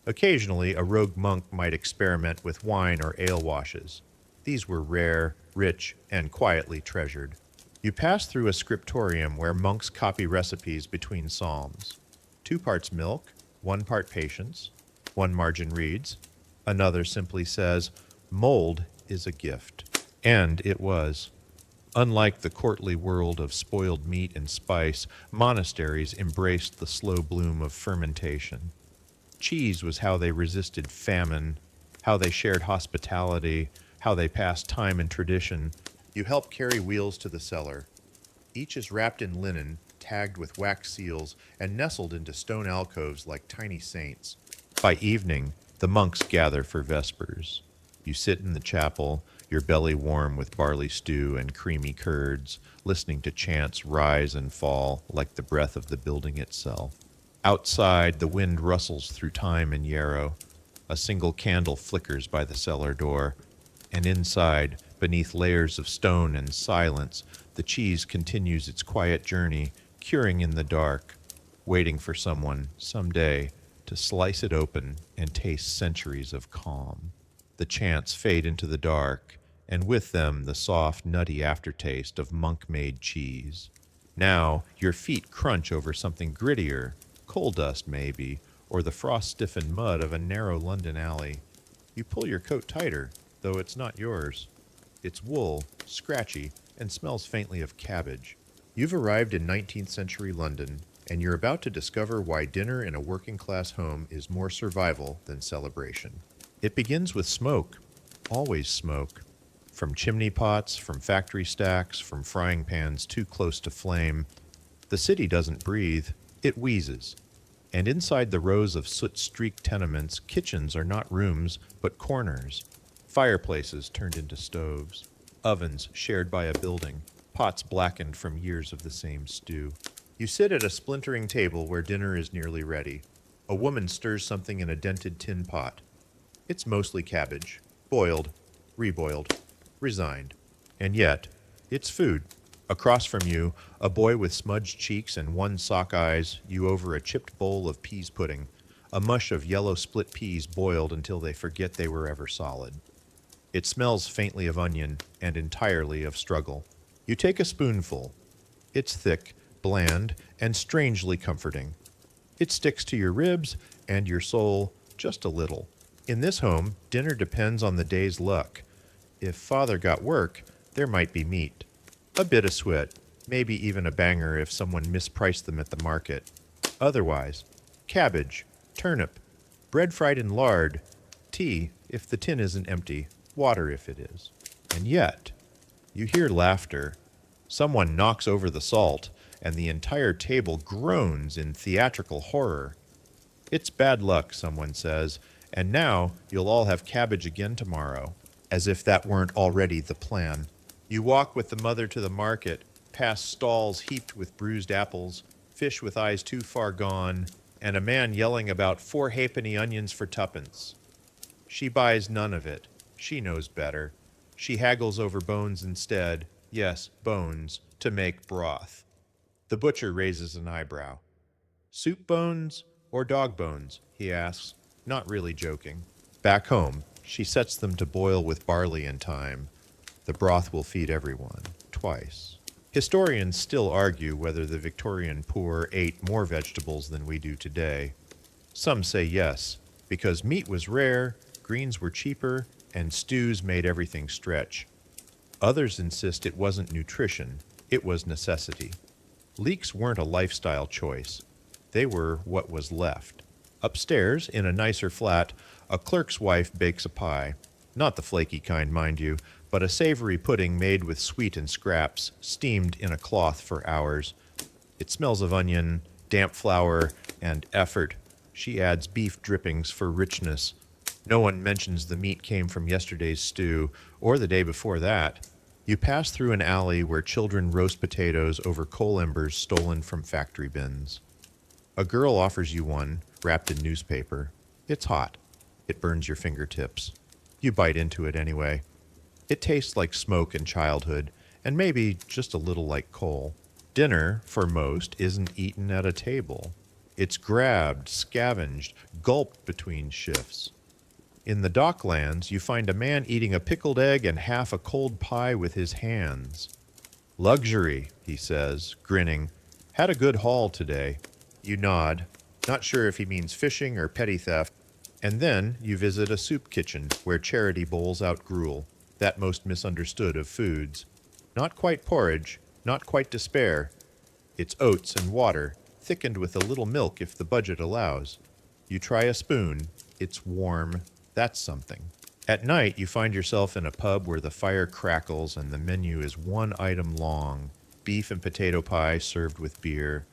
Occasionally, a rogue monk might experiment with wine or ale washes. These were rare, rich, and quietly treasured. You pass through a scriptorium where monks copy recipes between psalms. 2 parts milk, 1 part patience. One margin reads, another simply says, mold is a gift. And it was. Unlike the courtly world of spoiled meat and spice, monasteries embraced the slow bloom of fermentation. Cheese was how they resisted famine, how they shared hospitality, how they passed time and tradition. You help carry wheels to the cellar. Each is wrapped in linen, tagged with wax seals, and nestled into stone alcoves like tiny saints. By evening, the monks gather for vespers. You sit in the chapel, your belly warm with barley stew and creamy curds, listening to chants rise and fall like the breath of the building itself. Outside, the wind rustles through thyme and yarrow. A single candle flickers by the cellar door, and inside, beneath layers of stone and silence, the cheese continues its quiet journey, curing in the dark, waiting for someone, someday, to slice it open and taste centuries of calm. The chants fade into the dark, and with them the soft, nutty aftertaste of monk-made cheese. Now, your feet crunch over something grittier, coal dust maybe, or the frost-stiffened mud of a narrow London alley. You pull your coat tighter, though it's not yours. It's wool, scratchy, and smells faintly of cabbage. You've arrived in 19th century London, and you're about to discover why dinner in a working-class home is more survival than celebration. It begins with smoke, always smoke. From chimney pots, from factory stacks, from frying pans too close to flame. The city doesn't breathe, it wheezes. And inside the rows of soot-streaked tenements, kitchens are not rooms, but corners. Fireplaces turned into stoves. Ovens shared by a building. Pots blackened from years of the same stew. You sit at a splintering table where dinner is nearly ready. A woman stirs something in a dented tin pot. It's mostly cabbage. Boiled, reboiled, resigned. And yet, it's food. Across from you, a boy with smudged cheeks and one sock eyes you over a chipped bowl of peas pudding, a mush of yellow split peas boiled until they forget they were ever solid. It smells faintly of onion and entirely of struggle. You take a spoonful. It's thick, bland, and strangely comforting. It sticks to your ribs and your soul just a little. In this home, dinner depends on the day's luck. If father got work, there might be meat. A bit of suet, maybe even a banger if someone mispriced them at the market. Otherwise, cabbage, turnip, bread fried in lard, tea if the tin isn't empty, water if it is. And yet, you hear laughter. Someone knocks over the salt, and the entire table groans in theatrical horror. It's bad luck, someone says, and now you'll all have cabbage again tomorrow, as if that weren't already the plan. You walk with the mother to the market, past stalls heaped with bruised apples, fish with eyes too far gone, and a man yelling about 4 halfpenny onions for tuppence. She buys none of it. She knows better. She haggles over bones instead, yes, bones, to make broth. The butcher raises an eyebrow. Soup bones or dog bones, he asks, not really joking. Back home, she sets them to boil with barley and thyme. The broth will feed everyone, twice. Historians still argue whether the Victorian poor ate more vegetables than we do today. Some say yes, because meat was rare, greens were cheaper, and stews made everything stretch. Others insist it wasn't nutrition, it was necessity. Leeks weren't a lifestyle choice. They were what was left. Upstairs, in a nicer flat, a clerk's wife bakes a pie. Not the flaky kind, mind you, but a savory pudding made with sweet and scraps, steamed in a cloth for hours. It smells of onion, damp flour, and effort. She adds beef drippings for richness. No one mentions the meat came from yesterday's stew, or the day before that. You pass through an alley where children roast potatoes over coal embers stolen from factory bins. A girl offers you one, wrapped in newspaper. It's hot. It burns your fingertips. You bite into it anyway. It tastes like smoke and childhood, and maybe just a little like coal. Dinner, for most, isn't eaten at a table. It's grabbed, scavenged, gulped between shifts. In the docklands, you find a man eating a pickled egg and half a cold pie with his hands. Luxury, he says, grinning. Had a good haul today. You nod, not sure if he means fishing or petty theft, and then you visit a soup kitchen where charity bowls out gruel, that most misunderstood of foods. Not quite porridge, not quite despair. It's oats and water, thickened with a little milk if the budget allows. You try a spoon, it's warm, that's something. At night, you find yourself in a pub where the fire crackles and the menu is one item long, beef and potato pie served with beer.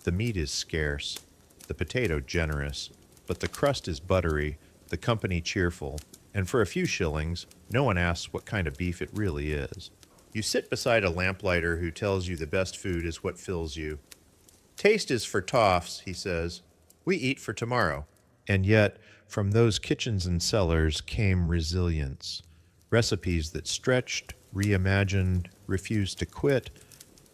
The meat is scarce, the potato generous, but the crust is buttery, the company cheerful, and for a few shillings, no one asks what kind of beef it really is. You sit beside a lamplighter who tells you the best food is what fills you. Taste is for toffs, he says. We eat for tomorrow. And yet, from those kitchens and cellars came resilience. Recipes that stretched, reimagined, refused to quit.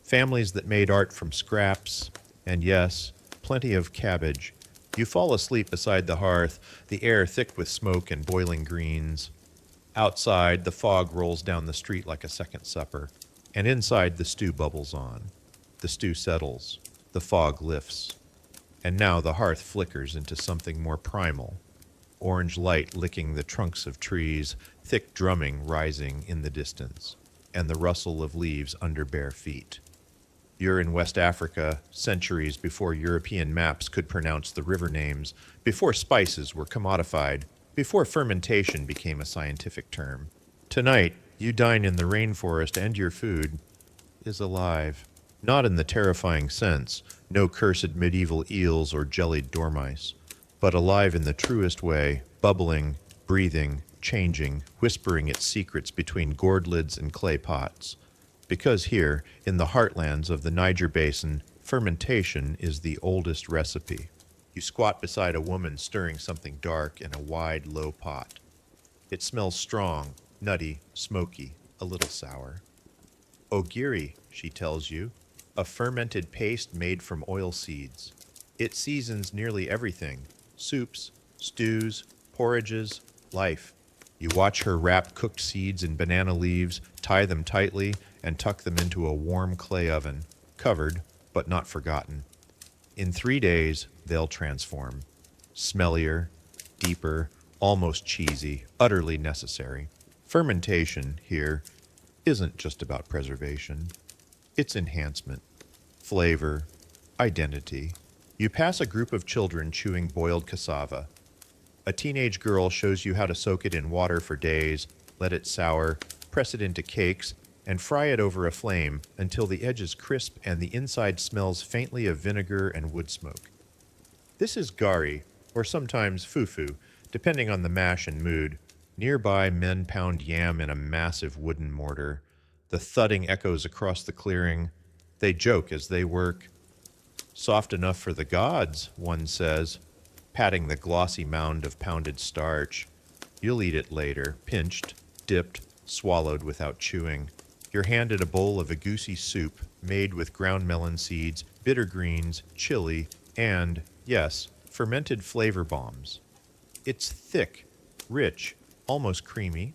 Families that made art from scraps. And yes, plenty of cabbage. You fall asleep beside the hearth, the air thick with smoke and boiling greens. Outside, the fog rolls down the street like a second supper. And inside, the stew bubbles on. The stew settles. The fog lifts. And now the hearth flickers into something more primal. Orange light licking the trunks of trees, thick drumming rising in the distance, and the rustle of leaves under bare feet. You're in West Africa, centuries before European maps could pronounce the river names, before spices were commodified, before fermentation became a scientific term. Tonight, you dine in the rainforest and your food is alive. Not in the terrifying sense, no cursed medieval eels or jellied dormice, but alive in the truest way, bubbling, breathing, changing, whispering its secrets between gourd lids and clay pots. Because here, in the heartlands of the Niger Basin, fermentation is the oldest recipe. You squat beside a woman stirring something dark in a wide, low pot. It smells strong, nutty, smoky, a little sour. Ogiri, she tells you, a fermented paste made from oil seeds. It seasons nearly everything, soups, stews, porridges, life. You watch her wrap cooked seeds in banana leaves, tie them tightly, and tuck them into a warm clay oven, covered, but not forgotten. In 3 days, they'll transform. Smellier, deeper, almost cheesy, utterly necessary. Fermentation, here, isn't just about preservation. It's enhancement, flavor, identity. You pass a group of children chewing boiled cassava. A teenage girl shows you how to soak it in water for days, let it sour, press it into cakes, and fry it over a flame until the edge is crisp and the inside smells faintly of vinegar and wood smoke. This is gari, or sometimes fufu, depending on the mash and mood. Nearby, men pound yam in a massive wooden mortar. The thudding echoes across the clearing. They joke as they work. Soft enough for the gods, one says, patting the glossy mound of pounded starch. You'll eat it later, pinched, dipped, swallowed without chewing. You're handed a bowl of egusi soup made with ground melon seeds, bitter greens, chili, and, yes, fermented flavor bombs. It's thick, rich, almost creamy.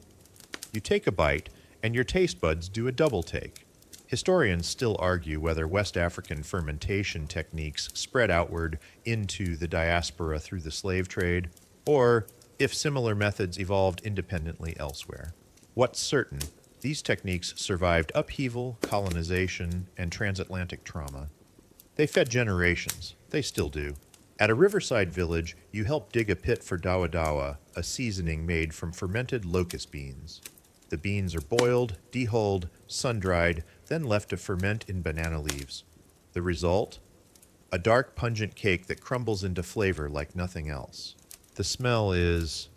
You take a bite, and your taste buds do a double take. Historians still argue whether West African fermentation techniques spread outward into the diaspora through the slave trade, or if similar methods evolved independently elsewhere. What's certain, these techniques survived upheaval, colonization, and transatlantic trauma. They fed generations. They still do. At a riverside village, you help dig a pit for dawa dawa, a seasoning made from fermented locust beans. The beans are boiled, dehulled, sun-dried, then left to ferment in banana leaves. The result? A dark, pungent cake that crumbles into flavor like nothing else. The smell is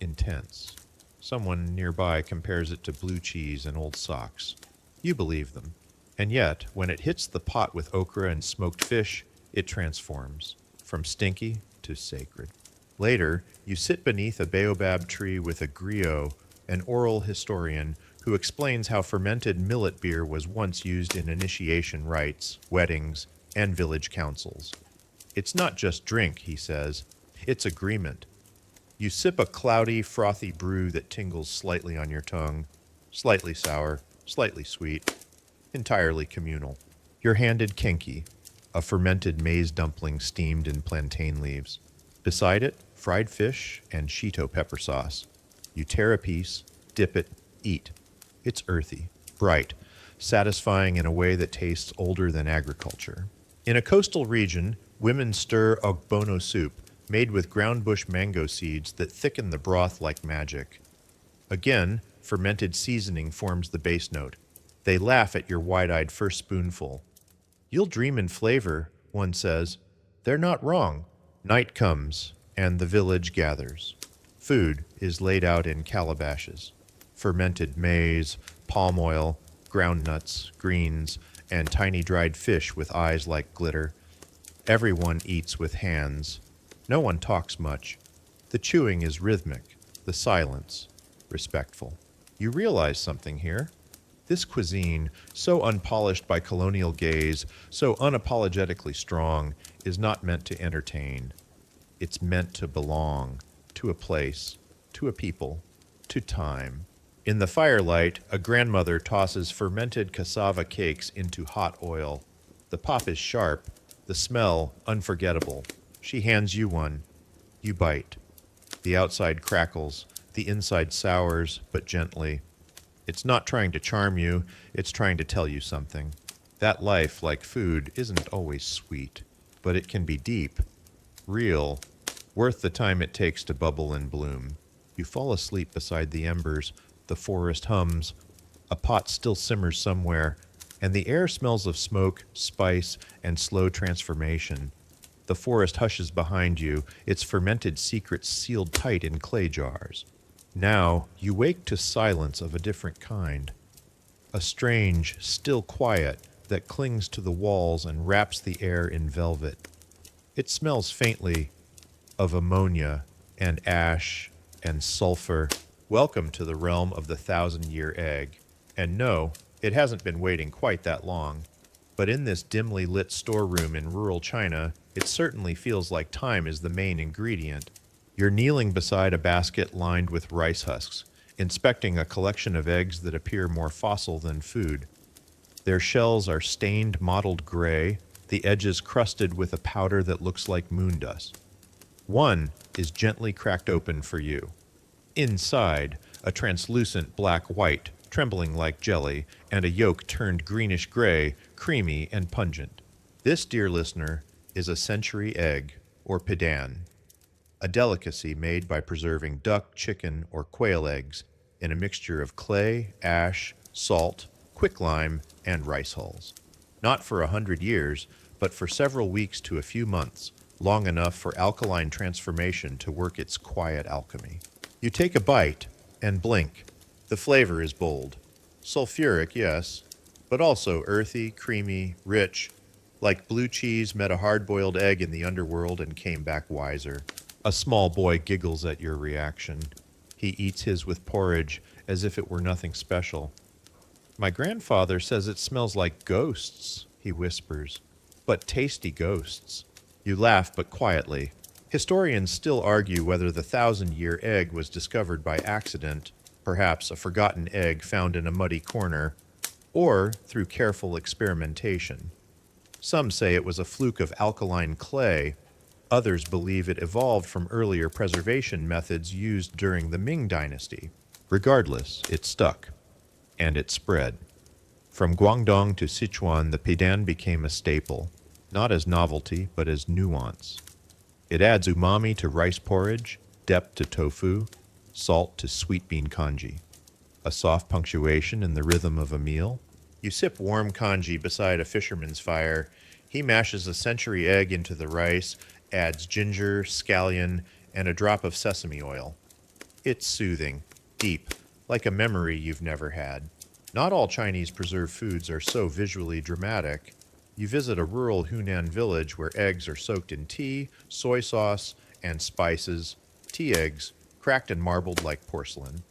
intense. Someone nearby compares it to blue cheese and old socks. You believe them. And yet, when it hits the pot with okra and smoked fish, it transforms, from stinky to sacred. Later, you sit beneath a baobab tree with a griot, an oral historian, who explains how fermented millet beer was once used in initiation rites, weddings, and village councils. It's not just drink, he says. It's agreement. You sip a cloudy, frothy brew that tingles slightly on your tongue, slightly sour, slightly sweet, entirely communal. You're handed kenki, a fermented maize dumpling steamed in plantain leaves. Beside it, fried fish and shito pepper sauce. You tear a piece, dip it, eat. It's earthy, bright, satisfying in a way that tastes older than agriculture. In a coastal region, women stir ogbono soup, made with ground bush mango seeds that thicken the broth like magic. Again, fermented seasoning forms the base note. They laugh at your wide-eyed first spoonful. You'll dream in flavor, one says. They're not wrong. Night comes, and the village gathers. Food is laid out in calabashes. Fermented maize, palm oil, ground nuts, greens, and tiny dried fish with eyes like glitter. Everyone eats with hands. No one talks much. The chewing is rhythmic, the silence respectful. You realize something here. This cuisine, so unpolished by colonial gaze, so unapologetically strong, is not meant to entertain. It's meant to belong to a place, to a people, to time. In the firelight, a grandmother tosses fermented cassava cakes into hot oil. The pop is sharp, the smell unforgettable. She hands you one. You bite. The outside crackles, the inside sours, but gently. It's not trying to charm you, it's trying to tell you something. That life, like food, isn't always sweet, but it can be deep, real, worth the time it takes to bubble and bloom. You fall asleep beside the embers, the forest hums, a pot still simmers somewhere, and the air smells of smoke, spice, and slow transformation. The forest hushes behind you, its fermented secrets sealed tight in clay jars. Now you wake to silence of a different kind. A strange, still quiet that clings to the walls and wraps the air in velvet. It smells faintly of ammonia and ash and sulfur. Welcome to the realm of the 1,000-year egg. And no, it hasn't been waiting quite that long. But in this dimly lit storeroom in rural China, it certainly feels like time is the main ingredient. You're kneeling beside a basket lined with rice husks, inspecting a collection of eggs that appear more fossil than food. Their shells are stained mottled gray, the edges crusted with a powder that looks like moon dust. One is gently cracked open for you. Inside, a translucent black white, trembling like jelly, and a yolk turned greenish gray, creamy and pungent. This, dear listener, is a century egg, or pidan, a delicacy made by preserving duck, chicken, or quail eggs in a mixture of clay, ash, salt, quicklime, and rice hulls. Not for 100 years, but for several weeks to a few months, long enough for alkaline transformation to work its quiet alchemy. You take a bite and blink. The flavor is bold. Sulfuric, yes, but also earthy, creamy, rich, like blue cheese met a hard-boiled egg in the underworld and came back wiser. A small boy giggles at your reaction. He eats his with porridge as if it were nothing special. My grandfather says it smells like ghosts, he whispers. But tasty ghosts. You laugh, but quietly. Historians still argue whether the 1,000-year egg was discovered by accident, perhaps a forgotten egg found in a muddy corner, or through careful experimentation. Some say it was a fluke of alkaline clay. Others believe it evolved from earlier preservation methods used during the Ming Dynasty. Regardless, it stuck, and it spread. From Guangdong to Sichuan, the pidan became a staple, not as novelty, but as nuance. It adds umami to rice porridge, depth to tofu, salt to sweet bean congee. A soft punctuation in the rhythm of a meal. You sip warm congee beside a fisherman's fire. He mashes a century egg into the rice, adds ginger, scallion, and a drop of sesame oil. It's soothing, deep, like a memory you've never had. Not all Chinese preserved foods are so visually dramatic. You visit a rural Hunan village where eggs are soaked in tea, soy sauce, and spices, tea eggs, cracked and marbled like porcelain.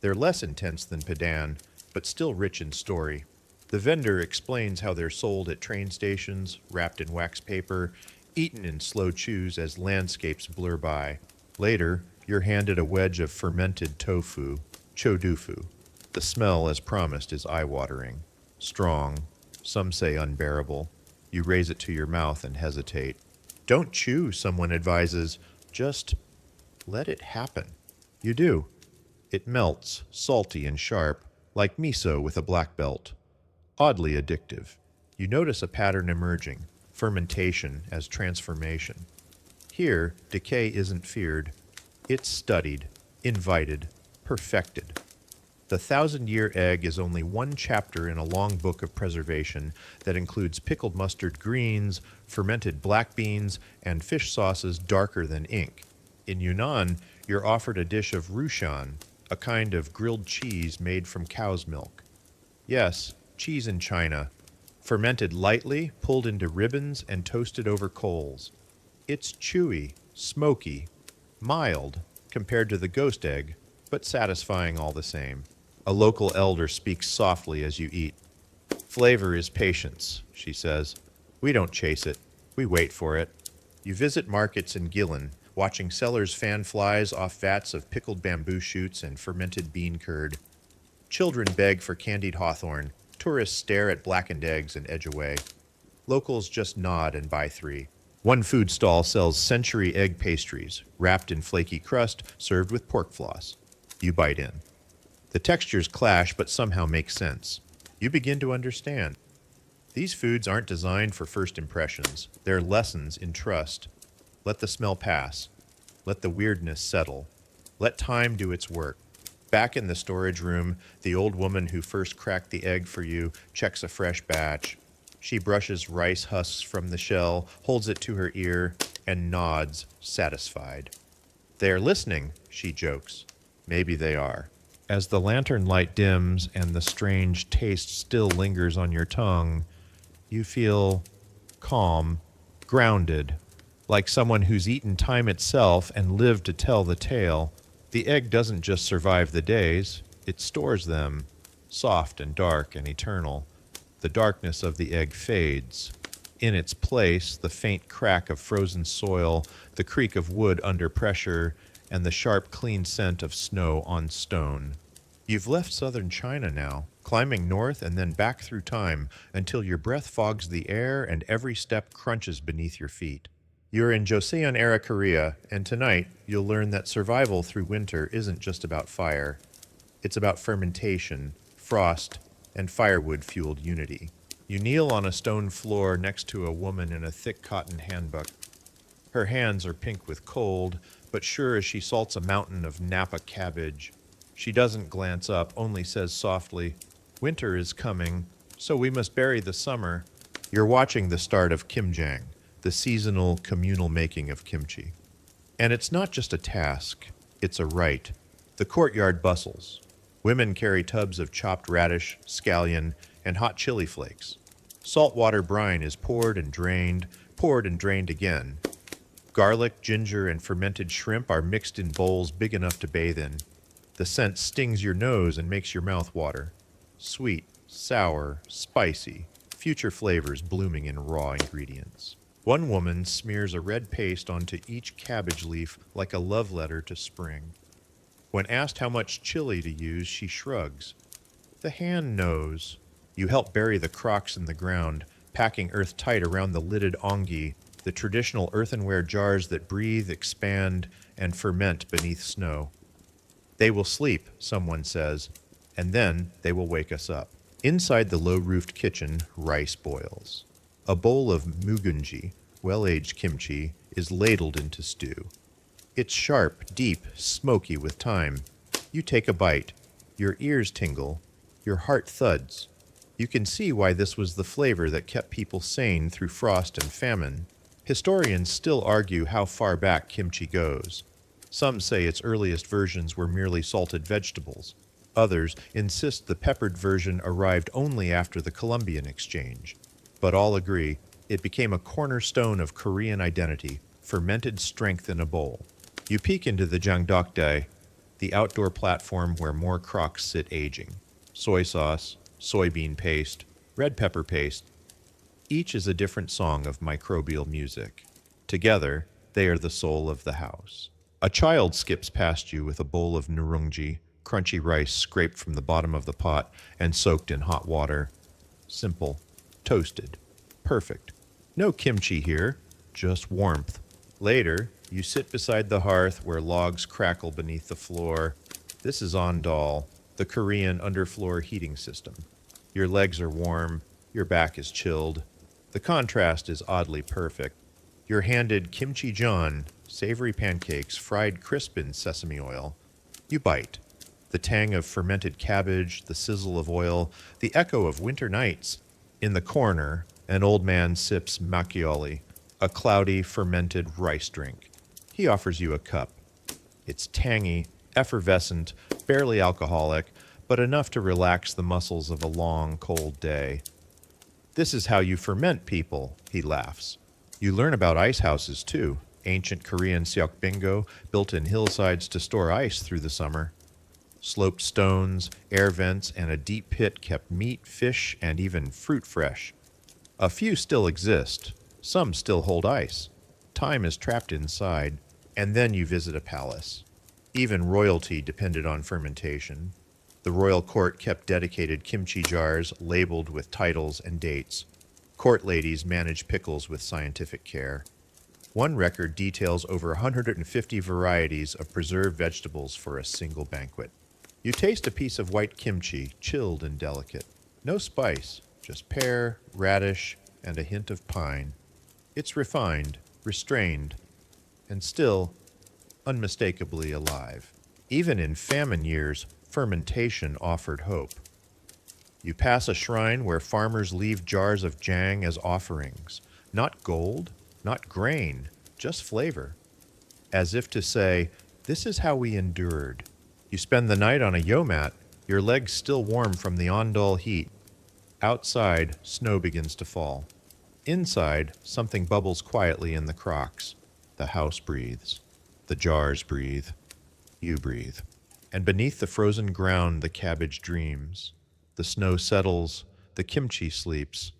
They're less intense than pidan, but still rich in story. The vendor explains how they're sold at train stations, wrapped in wax paper, eaten in slow chews as landscapes blur by. Later, you're handed a wedge of fermented tofu, chodufu. The smell, as promised, is eye-watering. Strong, some say unbearable. You raise it to your mouth and hesitate. Don't chew, someone advises. Just let it happen. You do. It melts, salty and sharp, like miso with a black belt. Oddly addictive. You notice a pattern emerging, fermentation as transformation. Here, decay isn't feared, it's studied, invited, perfected. The thousand-year egg is only one chapter in a long book of preservation that includes pickled mustard greens, fermented black beans, and fish sauces darker than ink. In Yunnan, you're offered a dish of rushan, a kind of grilled cheese made from cow's milk. Yes, cheese in China, fermented lightly, pulled into ribbons, and toasted over coals. It's chewy, smoky, mild compared to the ghost egg, but satisfying all the same. A local elder speaks softly as you eat. Flavor is patience, she says. We don't chase it, we wait for it. You visit markets in Gillen, watching sellers fan flies off vats of pickled bamboo shoots and fermented bean curd. Children beg for candied hawthorn. Tourists stare at blackened eggs and edge away. Locals just nod and buy three. One food stall sells century egg pastries, wrapped in flaky crust, served with pork floss. You bite in. The textures clash but somehow make sense. You begin to understand. These foods aren't designed for first impressions. They're lessons in trust. Let the smell pass. Let the weirdness settle. Let time do its work. Back in the storage room, the old woman who first cracked the egg for you checks a fresh batch. She brushes rice husks from the shell, holds it to her ear, and nods, satisfied. They are listening, she jokes. Maybe they are. As the lantern light dims and the strange taste still lingers on your tongue, you feel calm, grounded, like someone who's eaten time itself and lived to tell the tale. The egg doesn't just survive the days, it stores them, soft and dark and eternal. The darkness of the egg fades. In its place, the faint crack of frozen soil, the creak of wood under pressure, and the sharp, clean scent of snow on stone. You've left southern China now, climbing north and then back through time until your breath fogs the air and every step crunches beneath your feet. You're in Joseon-era Korea, and tonight you'll learn that survival through winter isn't just about fire. It's about fermentation, frost, and firewood-fueled unity. You kneel on a stone floor next to a woman in a thick cotton handbook. Her hands are pink with cold, but sure as she salts a mountain of Napa cabbage. She doesn't glance up, only says softly, "Winter is coming, so we must bury the summer." You're watching the start of kimjang, the seasonal communal making of kimchi. And it's not just a task, it's a rite. The courtyard bustles. Women carry tubs of chopped radish, scallion, and hot chili flakes. Saltwater brine is poured and drained again. Garlic, ginger, and fermented shrimp are mixed in bowls big enough to bathe in. The scent stings your nose and makes your mouth water. Sweet, sour, spicy, future flavors blooming in raw ingredients. One woman smears a red paste onto each cabbage leaf like a love letter to spring. When asked how much chili to use, she shrugs. The hand knows. You help bury the crocks in the ground, packing earth tight around the lidded ongi, the traditional earthenware jars that breathe, expand, and ferment beneath snow. They will sleep, someone says, and then they will wake us up. Inside the low-roofed kitchen, rice boils. A bowl of mugunji, well-aged kimchi, is ladled into stew. It's sharp, deep, smoky with time. You take a bite. Your ears tingle. Your heart thuds. You can see why this was the flavor that kept people sane through frost and famine. Historians still argue how far back kimchi goes. Some say its earliest versions were merely salted vegetables. Others insist the peppered version arrived only after the Columbian Exchange. But all agree it became a cornerstone of Korean identity, fermented strength in a bowl. You peek into the jangdokdae, the outdoor platform where more crocks sit aging. Soy sauce, soybean paste, red pepper paste. Each is a different song of microbial music. Together, they are the soul of the house. A child skips past you with a bowl of nurungji, crunchy rice scraped from the bottom of the pot and soaked in hot water. Simple, toasted, perfect. No kimchi here, just warmth. Later, you sit beside the hearth where logs crackle beneath the floor. This is ondol, the Korean underfloor heating system. Your legs are warm, your back is chilled. The contrast is oddly perfect. You're handed kimchi john, savory pancakes fried crisp in sesame oil. You bite. The tang of fermented cabbage, the sizzle of oil, the echo of winter nights. In the corner, an old man sips macchioli, a cloudy, fermented rice drink. He offers you a cup. It's tangy, effervescent, barely alcoholic, but enough to relax the muscles of a long, cold day. This is how you ferment people, he laughs. You learn about ice houses, too. Ancient Korean seokbingo built in hillsides to store ice through the summer. Sloped stones, air vents, and a deep pit kept meat, fish, and even fruit fresh. A few still exist. Some still hold ice. Time is trapped inside, and then you visit a palace. Even royalty depended on fermentation. The royal court kept dedicated kimchi jars labeled with titles and dates. Court ladies managed pickles with scientific care. One record details over 150 varieties of preserved vegetables for a single banquet. You taste a piece of white kimchi, chilled and delicate. No spice, just pear, radish, and a hint of pine. It's refined, restrained, and still unmistakably alive. Even in famine years, fermentation offered hope. You pass a shrine where farmers leave jars of jang as offerings. Not gold, not grain, just flavor. As if to say, this is how we endured. You spend the night on a yomat, your legs still warm from the Ondol heat. Outside, snow begins to fall. Inside, something bubbles quietly in the crocks. The house breathes. The jars breathe. You breathe. And beneath the frozen ground, the cabbage dreams. The snow settles. The kimchi sleeps.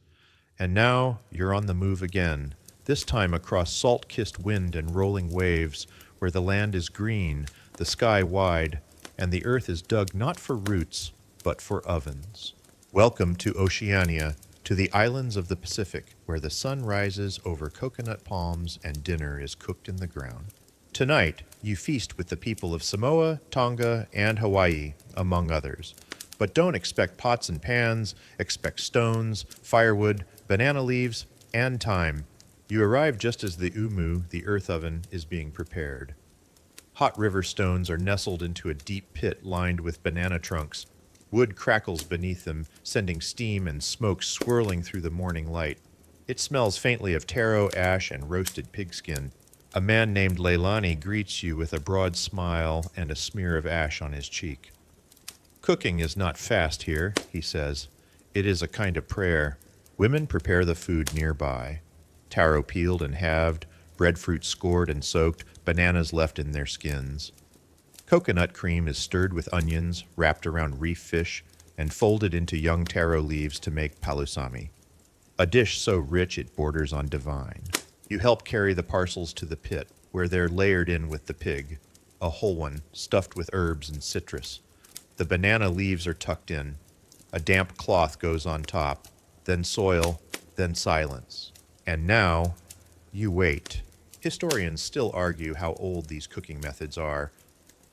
And now you're on the move again, this time across salt-kissed wind and rolling waves, where the land is green, the sky wide, and the earth is dug not for roots, but for ovens. Welcome to Oceania, to the islands of the Pacific, where the sun rises over coconut palms and dinner is cooked in the ground. Tonight, you feast with the people of Samoa, Tonga, and Hawaii, among others. But don't expect pots and pans, expect stones, firewood, banana leaves, and time. You arrive just as the umu, the earth oven, is being prepared. Hot river stones are nestled into a deep pit lined with banana trunks. Wood crackles beneath them, sending steam and smoke swirling through the morning light. It smells faintly of taro, ash, and roasted pigskin. A man named Leilani greets you with a broad smile and a smear of ash on his cheek. Cooking is not fast here, he says. It is a kind of prayer. Women prepare the food nearby. Taro peeled and halved, breadfruit scored and soaked, bananas left in their skins. Coconut cream is stirred with onions, wrapped around reef fish, and folded into young taro leaves to make palusami. A dish so rich it borders on divine. You help carry the parcels to the pit, where they're layered in with the pig, a whole one, stuffed with herbs and citrus. The banana leaves are tucked in. A damp cloth goes on top, then soil, then silence. And now, you wait. Historians still argue how old these cooking methods are.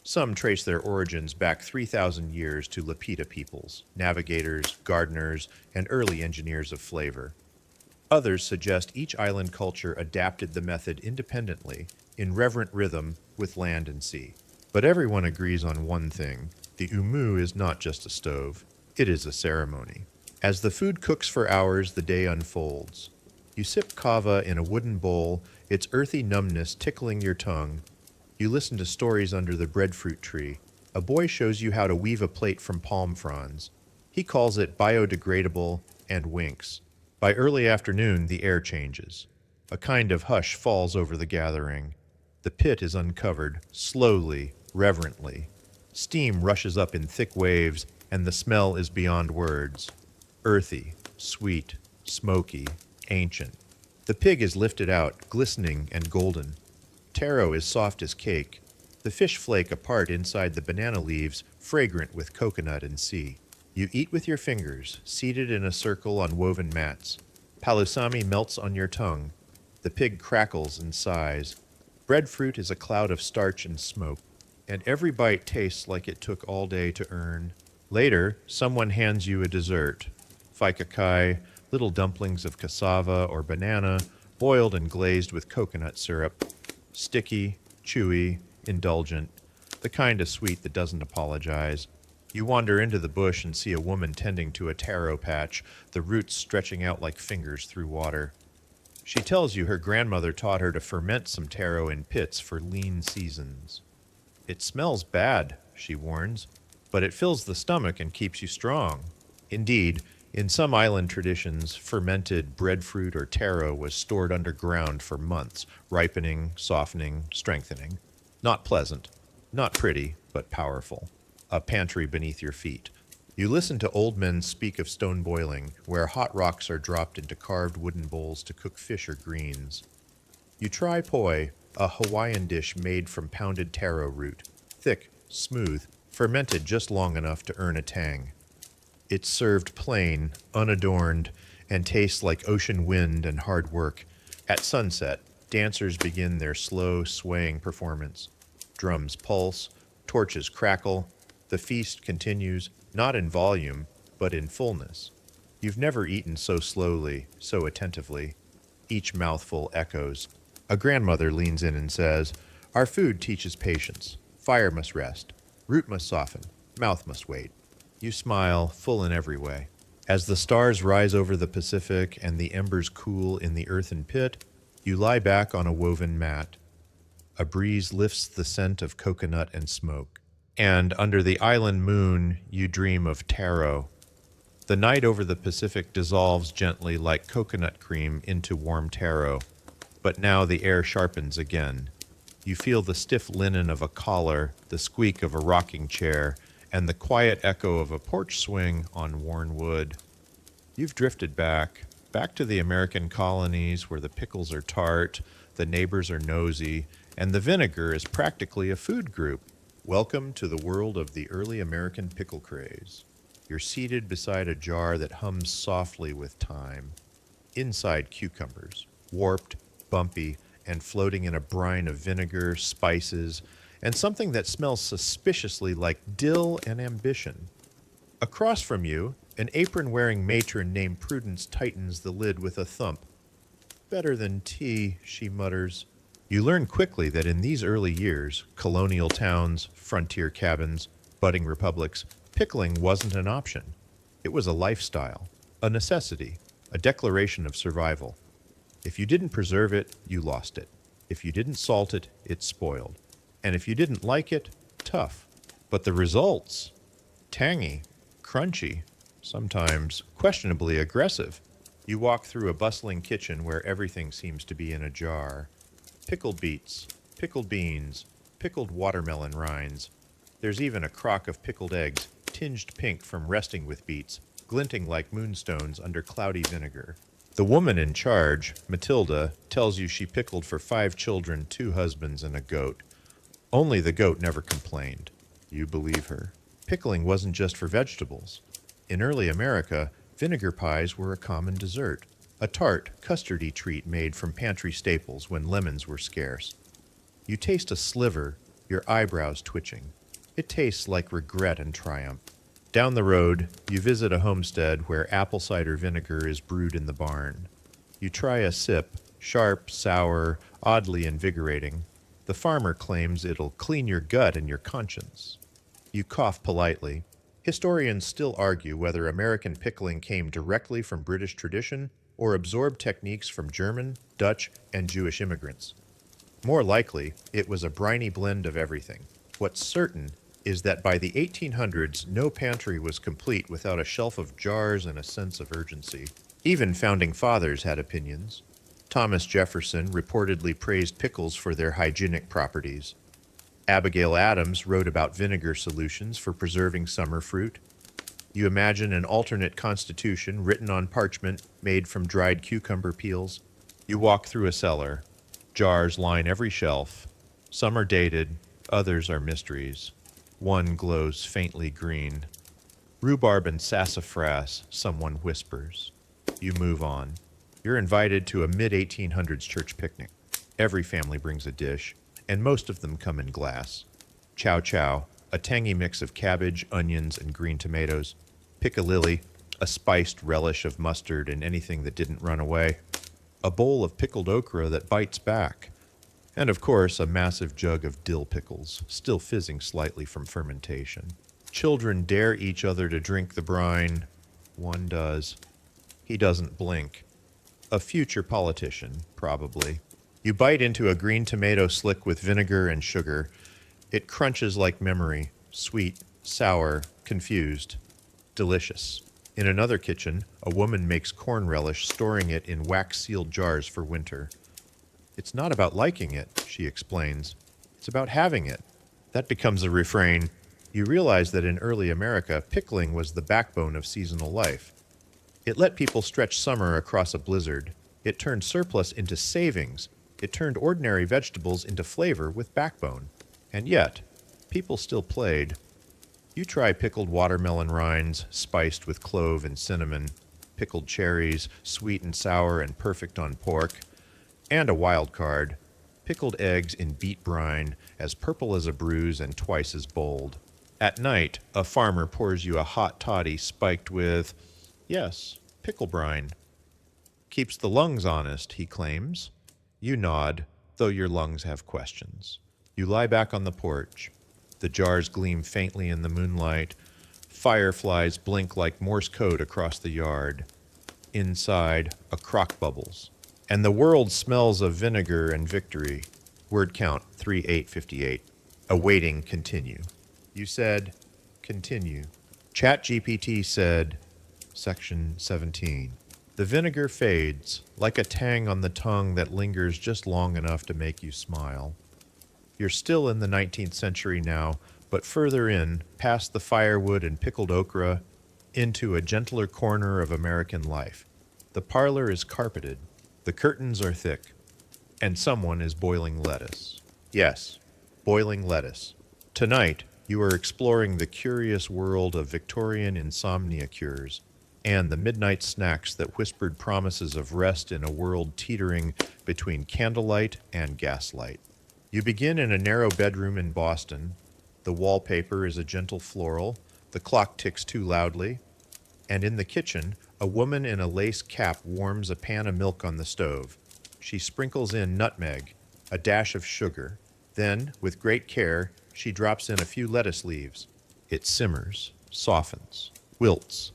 Some trace their origins back 3,000 years to Lapita peoples, navigators, gardeners, and early engineers of flavor. Others suggest each island culture adapted the method independently, in reverent rhythm with land and sea. But everyone agrees on one thing. The umu is not just a stove. It is a ceremony. As the food cooks for hours, the day unfolds. You sip kava in a wooden bowl, its earthy numbness tickling your tongue. You listen to stories under the breadfruit tree. A boy shows you how to weave a plate from palm fronds. He calls it biodegradable and winks. By early afternoon, the air changes. A kind of hush falls over the gathering. The pit is uncovered, slowly, reverently. Steam rushes up in thick waves, and the smell is beyond words. Earthy, sweet, smoky, ancient. The pig is lifted out, glistening and golden. Taro is soft as cake. The fish flake apart inside the banana leaves, fragrant with coconut and sea. You eat with your fingers, seated in a circle on woven mats. Palusami melts on your tongue. The pig crackles and sighs. Breadfruit is a cloud of starch and smoke, and every bite tastes like it took all day to earn. Later, someone hands you a dessert. Fikakai, little dumplings of cassava or banana, boiled and glazed with coconut syrup. Sticky, chewy, indulgent, the kind of sweet that doesn't apologize. You wander into the bush and see a woman tending to a taro patch, the roots stretching out like fingers through water. She tells you her grandmother taught her to ferment some taro in pits for lean seasons. It smells bad, she warns, but it fills the stomach and keeps you strong. Indeed, in some island traditions, fermented breadfruit or taro was stored underground for months, ripening, softening, strengthening. Not pleasant, not pretty, but powerful. A pantry beneath your feet. You listen to old men speak of stone boiling, where hot rocks are dropped into carved wooden bowls to cook fish or greens. You try poi, a Hawaiian dish made from pounded taro root, thick, smooth, fermented just long enough to earn a tang. It's served plain, unadorned, and tastes like ocean wind and hard work. At sunset, dancers begin their slow, swaying performance. Drums pulse, torches crackle. The feast continues, not in volume, but in fullness. You've never eaten so slowly, so attentively. Each mouthful echoes. A grandmother leans in and says, "Our food teaches patience. Fire must rest. Root must soften. Mouth must wait." You smile, full in every way. As the stars rise over the Pacific and the embers cool in the earthen pit, you lie back on a woven mat. A breeze lifts the scent of coconut and smoke. And under the island moon, you dream of taro. The night over the Pacific dissolves gently like coconut cream into warm taro. But now the air sharpens again. You feel the stiff linen of a collar, the squeak of a rocking chair, and the quiet echo of a porch swing on worn wood. You've drifted back to the American colonies where the pickles are tart, the neighbors are nosy, and the vinegar is practically a food group. Welcome to the world of the early American pickle craze. You're seated beside a jar that hums softly with time. Inside cucumbers, warped, bumpy, and floating in a brine of vinegar, spices, and something that smells suspiciously like dill and ambition. Across from you, an apron-wearing matron named Prudence tightens the lid with a thump. "Better than tea," she mutters. You learn quickly that in these early years, colonial towns, frontier cabins, budding republics, pickling wasn't an option. It was a lifestyle, a necessity, a declaration of survival. If you didn't preserve it, you lost it. If you didn't salt it, it spoiled. And if you didn't like it, tough. But the results? Tangy, crunchy, sometimes questionably aggressive. You walk through a bustling kitchen where everything seems to be in a jar. Pickled beets, pickled beans, pickled watermelon rinds. There's even a crock of pickled eggs, tinged pink from resting with beets, glinting like moonstones under cloudy vinegar. The woman in charge, Matilda, tells you she pickled for 5 children, 2 husbands, and a goat. Only the goat never complained. You believe her. Pickling wasn't just for vegetables. In early America, vinegar pies were a common dessert, a tart, custardy treat made from pantry staples when lemons were scarce. You taste a sliver, your eyebrows twitching. It tastes like regret and triumph. Down the road, you visit a homestead where apple cider vinegar is brewed in the barn. You try a sip, sharp, sour, oddly invigorating. The farmer claims it'll clean your gut and your conscience. You cough politely. Historians still argue whether American pickling came directly from British tradition or absorbed techniques from German, Dutch, and Jewish immigrants. More likely, it was a briny blend of everything. What's certain is that by the 1800s, no pantry was complete without a shelf of jars and a sense of urgency. Even founding fathers had opinions. Thomas Jefferson reportedly praised pickles for their hygienic properties. Abigail Adams wrote about vinegar solutions for preserving summer fruit. You imagine an alternate constitution written on parchment made from dried cucumber peels. You walk through a cellar. Jars line every shelf. Some are dated, others are mysteries. One glows faintly green. Rhubarb and sassafras, someone whispers. You move on. You're invited to a mid-1800s church picnic. Every family brings a dish, and most of them come in glass. Chow chow, a tangy mix of cabbage, onions, and green tomatoes. Piccalilli, a spiced relish of mustard and anything that didn't run away, a bowl of pickled okra that bites back, and of course a massive jug of dill pickles, still fizzing slightly from fermentation. Children dare each other to drink the brine. One does. He doesn't blink. A future politician, probably. You bite into a green tomato slick with vinegar and sugar. It crunches like memory, sweet, sour, confused, delicious. In another kitchen, a woman makes corn relish, storing it in wax-sealed jars for winter. It's not about liking it, she explains. It's about having it. That becomes a refrain. You realize that in early America, pickling was the backbone of seasonal life. It let people stretch summer across a blizzard. It turned surplus into savings. It turned ordinary vegetables into flavor with backbone. And yet, people still played. You try pickled watermelon rinds, spiced with clove and cinnamon, pickled cherries, sweet and sour and perfect on pork, and a wild card, pickled eggs in beet brine, as purple as a bruise and twice as bold. At night, a farmer pours you a hot toddy spiked with, yes, pickle brine. Keeps the lungs honest, he claims. You nod, though your lungs have questions. You lie back on the porch. The jars gleam faintly in the moonlight. Fireflies blink like Morse code across the yard. Inside, a crock bubbles. And the world smells of vinegar and victory. Word count 3858. Awaiting continue. You said, continue. ChatGPT said, section 17. The vinegar fades, like a tang on the tongue that lingers just long enough to make you smile. You're still in the 19th century now, but further in, past the firewood and pickled okra, into a gentler corner of American life. The parlor is carpeted, the curtains are thick, and someone is boiling lettuce. Yes, boiling lettuce. Tonight, you are exploring the curious world of Victorian insomnia cures and the midnight snacks that whispered promises of rest in a world teetering between candlelight and gaslight. You begin in a narrow bedroom in Boston. The wallpaper is a gentle floral, the clock ticks too loudly, and in the kitchen, a woman in a lace cap warms a pan of milk on the stove. She sprinkles in nutmeg, a dash of sugar. Then, with great care, she drops in a few lettuce leaves. It simmers, softens, wilts.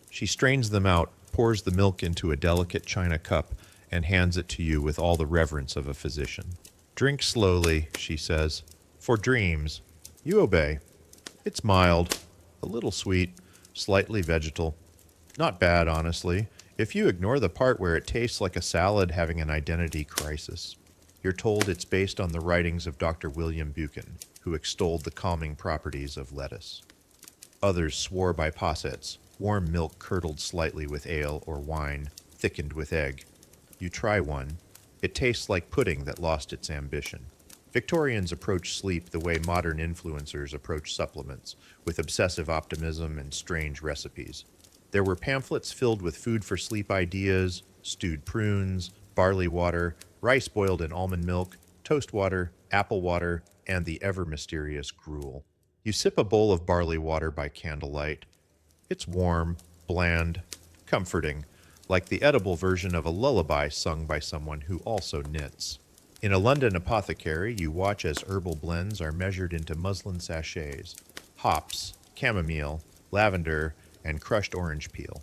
She strains them out, pours the milk into a delicate china cup, and hands it to you with all the reverence of a physician. Drink slowly, she says, for dreams. You obey. It's mild, a little sweet, slightly vegetal. Not bad, honestly, if you ignore the part where it tastes like a salad having an identity crisis. You're told it's based on the writings of Dr. William Buchan, who extolled the calming properties of lettuce. Others swore by possets, warm milk curdled slightly with ale or wine, thickened with egg. You try one. It tastes like pudding that lost its ambition. Victorians approached sleep the way modern influencers approach supplements, with obsessive optimism and strange recipes. There were pamphlets filled with food for sleep ideas, stewed prunes, barley water, rice boiled in almond milk, toast water, apple water, and the ever-mysterious gruel. You sip a bowl of barley water by candlelight. It's warm, bland, comforting, like the edible version of a lullaby sung by someone who also knits. In a London apothecary, you watch as herbal blends are measured into muslin sachets, hops, chamomile, lavender, and crushed orange peel.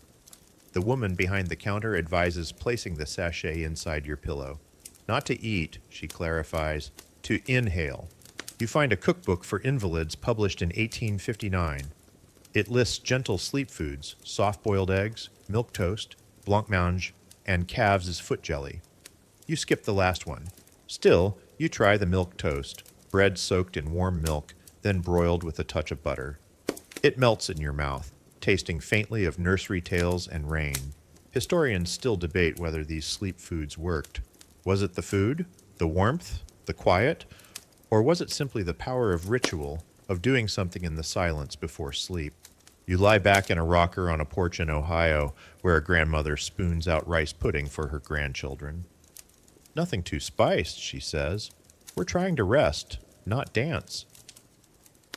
The woman behind the counter advises placing the sachet inside your pillow. Not to eat, she clarifies, to inhale. You find a cookbook for invalids published in 1859. It lists gentle sleep foods, soft-boiled eggs, milk toast, blancmange, and calves' foot jelly. You skip the last one. Still, you try the milk toast, bread soaked in warm milk, then broiled with a touch of butter. It melts in your mouth, tasting faintly of nursery tales and rain. Historians still debate whether these sleep foods worked. Was it the food, the warmth, the quiet, or was it simply the power of ritual, of doing something in the silence before sleep? You lie back in a rocker on a porch in Ohio, where a grandmother spoons out rice pudding for her grandchildren. Nothing too spiced, she says. We're trying to rest, not dance.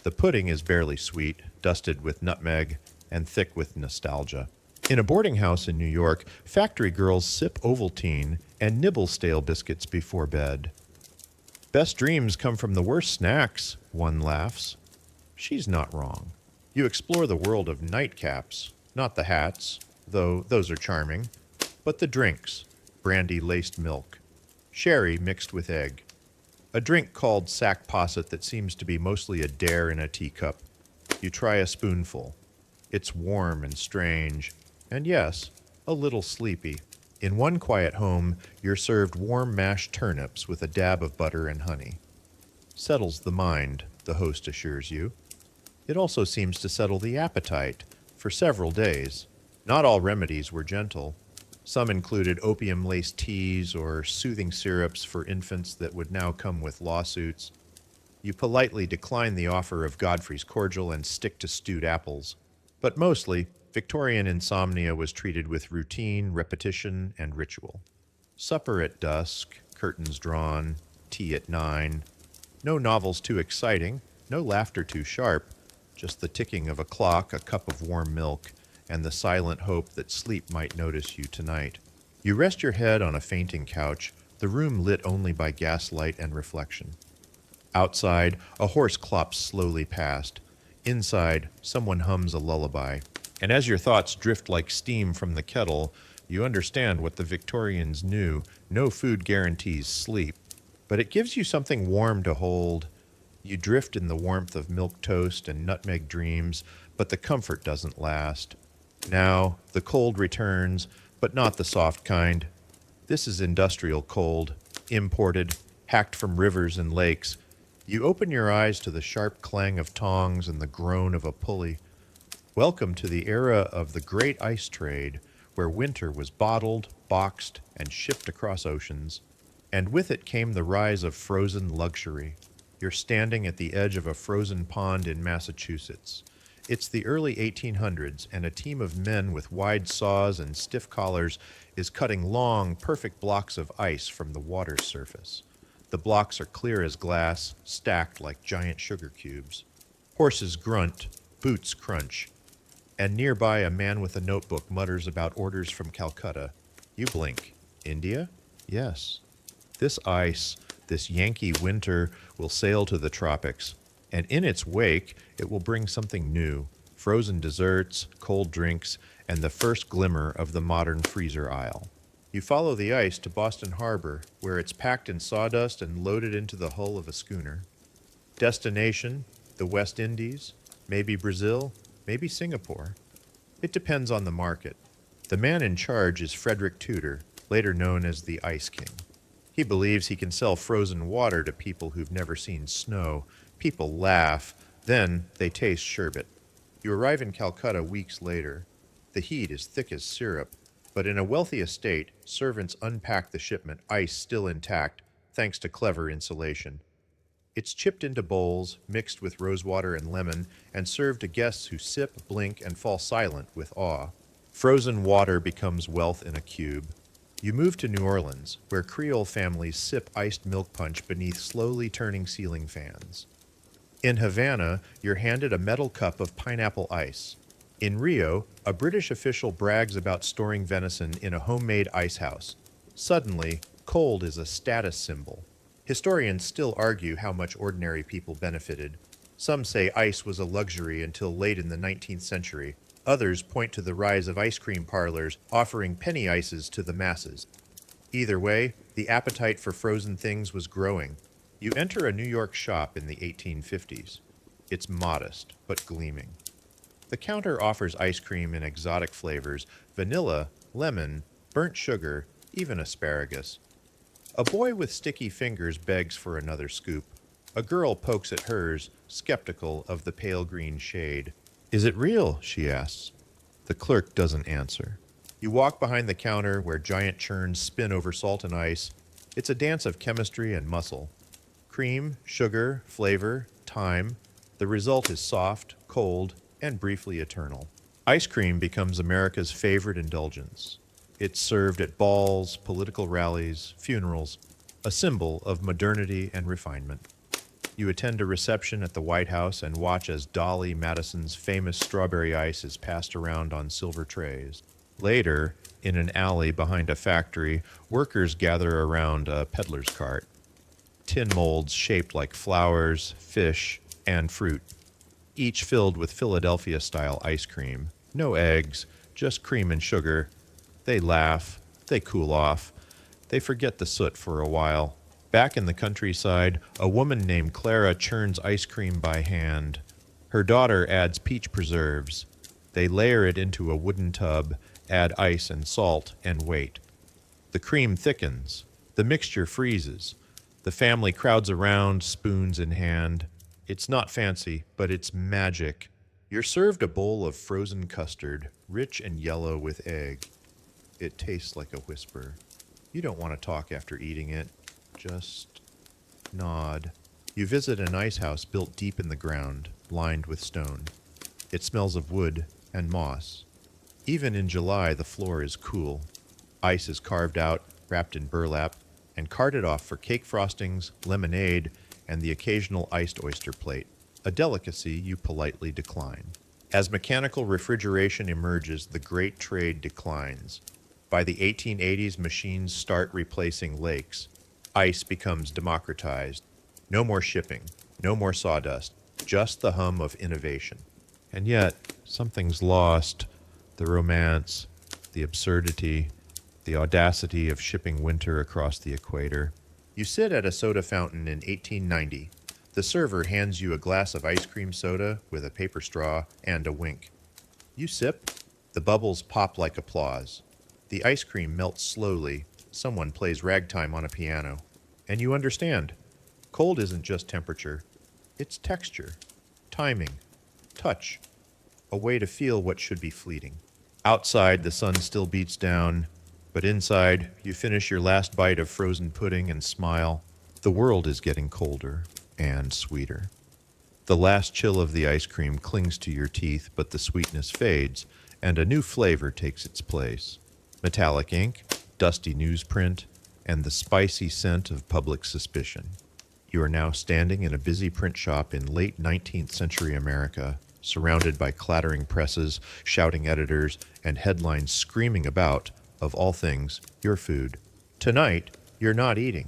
The pudding is barely sweet, dusted with nutmeg, and thick with nostalgia. In a boarding house in New York, factory girls sip Ovaltine and nibble stale biscuits before bed. Best dreams come from the worst snacks, one laughs. She's not wrong. You explore the world of nightcaps, not the hats, though those are charming, but the drinks, brandy-laced milk, sherry mixed with egg, a drink called sack posset that seems to be mostly a dare in a teacup. You try a spoonful. It's warm and strange, and yes, a little sleepy. In one quiet home, you're served warm mashed turnips with a dab of butter and honey. Settles the mind, the host assures you. It also seems to settle the appetite for several days. Not all remedies were gentle. Some included opium-laced teas or soothing syrups for infants that would now come with lawsuits. You politely decline the offer of Godfrey's cordial and stick to stewed apples. But mostly, Victorian insomnia was treated with routine, repetition, and ritual. Supper at dusk, curtains drawn, tea at 9. No novels too exciting, no laughter too sharp, just the ticking of a clock, a cup of warm milk, and the silent hope that sleep might notice you tonight. You rest your head on a fainting couch, the room lit only by gaslight and reflection. Outside, a horse clops slowly past. Inside, someone hums a lullaby. And as your thoughts drift like steam from the kettle, you understand what the Victorians knew. No food guarantees sleep, but it gives you something warm to hold. You drift in the warmth of milk toast and nutmeg dreams, but the comfort doesn't last. Now, the cold returns, but not the soft kind. This is industrial cold, imported, hacked from rivers and lakes. You open your eyes to the sharp clang of tongs and the groan of a pulley. Welcome to the era of the great ice trade, where winter was bottled, boxed, and shipped across oceans. And with it came the rise of frozen luxury. You're standing at the edge of a frozen pond in Massachusetts. It's the early 1800s, and a team of men with wide saws and stiff collars is cutting long, perfect blocks of ice from the water's surface. The blocks are clear as glass, stacked like giant sugar cubes. Horses grunt, boots crunch, and nearby a man with a notebook mutters about orders from Calcutta. You blink. India? Yes. This ice, this Yankee winter, will sail to the tropics, and in its wake, it will bring something new, frozen desserts, cold drinks, and the first glimmer of the modern freezer aisle. You follow the ice to Boston Harbor, where it's packed in sawdust and loaded into the hull of a schooner. Destination, the West Indies, maybe Brazil, maybe Singapore. It depends on the market. The man in charge is Frederick Tudor, later known as the Ice King. He believes he can sell frozen water to people who've never seen snow. People laugh, then they taste sherbet. You arrive in Calcutta weeks later. The heat is thick as syrup, but in a wealthy estate, servants unpack the shipment, ice still intact, thanks to clever insulation. It's chipped into bowls, mixed with rosewater and lemon, and served to guests who sip, blink, and fall silent with awe. Frozen water becomes wealth in a cube. You move to New Orleans, where Creole families sip iced milk punch beneath slowly turning ceiling fans. In Havana, you're handed a metal cup of pineapple ice. In Rio, a British official brags about storing venison in a homemade ice house. Suddenly, cold is a status symbol. Historians still argue how much ordinary people benefited. Some say ice was a luxury until late in the 19th century. Others point to the rise of ice cream parlors offering penny ices to the masses. Either way, the appetite for frozen things was growing. You enter a New York shop in the 1850s. It's modest, but gleaming. The counter offers ice cream in exotic flavors: vanilla, lemon, burnt sugar, even asparagus. A boy with sticky fingers begs for another scoop. A girl pokes at hers, skeptical of the pale green shade. "Is it real?" she asks. The clerk doesn't answer. You walk behind the counter where giant churns spin over salt and ice. It's a dance of chemistry and muscle. Cream, sugar, flavor, time. The result is soft, cold, and briefly eternal. Ice cream becomes America's favorite indulgence. It's served at balls, political rallies, funerals, a symbol of modernity and refinement. You attend a reception at the White House and watch as Dolly Madison's famous strawberry ice is passed around on silver trays. Later, in an alley behind a factory, workers gather around a peddler's cart. Tin molds shaped like flowers, fish, and fruit, each filled with Philadelphia-style ice cream. No eggs, just cream and sugar. They laugh, they cool off, they forget the soot for a while. Back in the countryside, a woman named Clara churns ice cream by hand. Her daughter adds peach preserves. They layer it into a wooden tub, add ice and salt, and wait. The cream thickens. The mixture freezes. The family crowds around, spoons in hand. It's not fancy, but it's magic. You're served a bowl of frozen custard, rich and yellow with egg. It tastes like a whisper. You don't want to talk after eating it. Just nod. You visit an ice house built deep in the ground, lined with stone. It smells of wood and moss. Even in July, the floor is cool. Ice is carved out, wrapped in burlap, and carted off for cake frostings, lemonade, and the occasional iced oyster plate, a delicacy you politely decline. As mechanical refrigeration emerges, the great trade declines. By the 1880s, machines start replacing lakes. Ice becomes democratized. No more shipping, no more sawdust, just the hum of innovation. And yet, something's lost. The romance, the absurdity, the audacity of shipping winter across the equator. You sit at a soda fountain in 1890. The server hands you a glass of ice cream soda with a paper straw and a wink. You sip. The bubbles pop like applause. The ice cream melts slowly. Someone plays ragtime on a piano. And you understand. Cold isn't just temperature. It's texture, timing, touch, a way to feel what should be fleeting. Outside, the sun still beats down, but inside, you finish your last bite of frozen pudding and smile. The world is getting colder and sweeter. The last chill of the ice cream clings to your teeth, but the sweetness fades, and a new flavor takes its place. Metallic ink, dusty newsprint, and the spicy scent of public suspicion. You are now standing in a busy print shop in late 19th century America, surrounded by clattering presses, shouting editors, and headlines screaming about, of all things, your food. Tonight, you're not eating.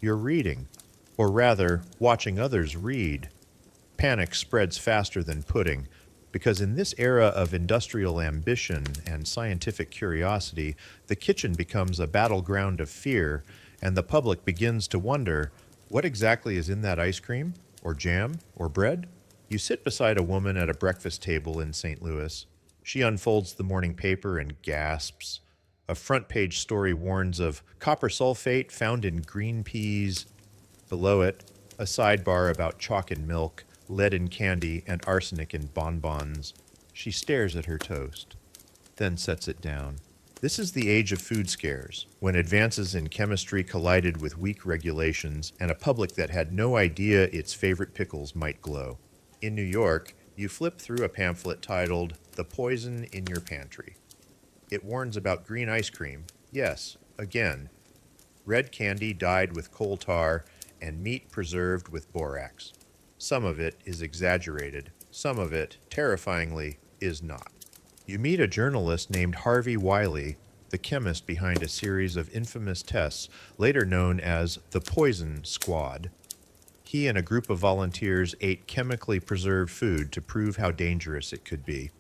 You're reading, or rather, watching others read. Panic spreads faster than pudding, because in this era of industrial ambition and scientific curiosity, the kitchen becomes a battleground of fear, and the public begins to wonder, what exactly is in that ice cream, or jam, or bread? You sit beside a woman at a breakfast table in St. Louis. She unfolds the morning paper and gasps. A front-page story warns of copper sulfate found in green peas. Below it, a sidebar about chalk in milk, lead in candy, and arsenic in bonbons. She stares at her toast, then sets it down. This is the age of food scares, when advances in chemistry collided with weak regulations and a public that had no idea its favorite pickles might glow. In New York, you flip through a pamphlet titled "The Poison in Your Pantry." It warns about green ice cream. Yes, again. Red candy dyed with coal tar and meat preserved with borax. Some of it is exaggerated. Some of it, terrifyingly, is not. You meet a journalist named Harvey Wiley, the chemist behind a series of infamous tests, later known as the Poison Squad. He and a group of volunteers ate chemically preserved food to prove how dangerous it could be.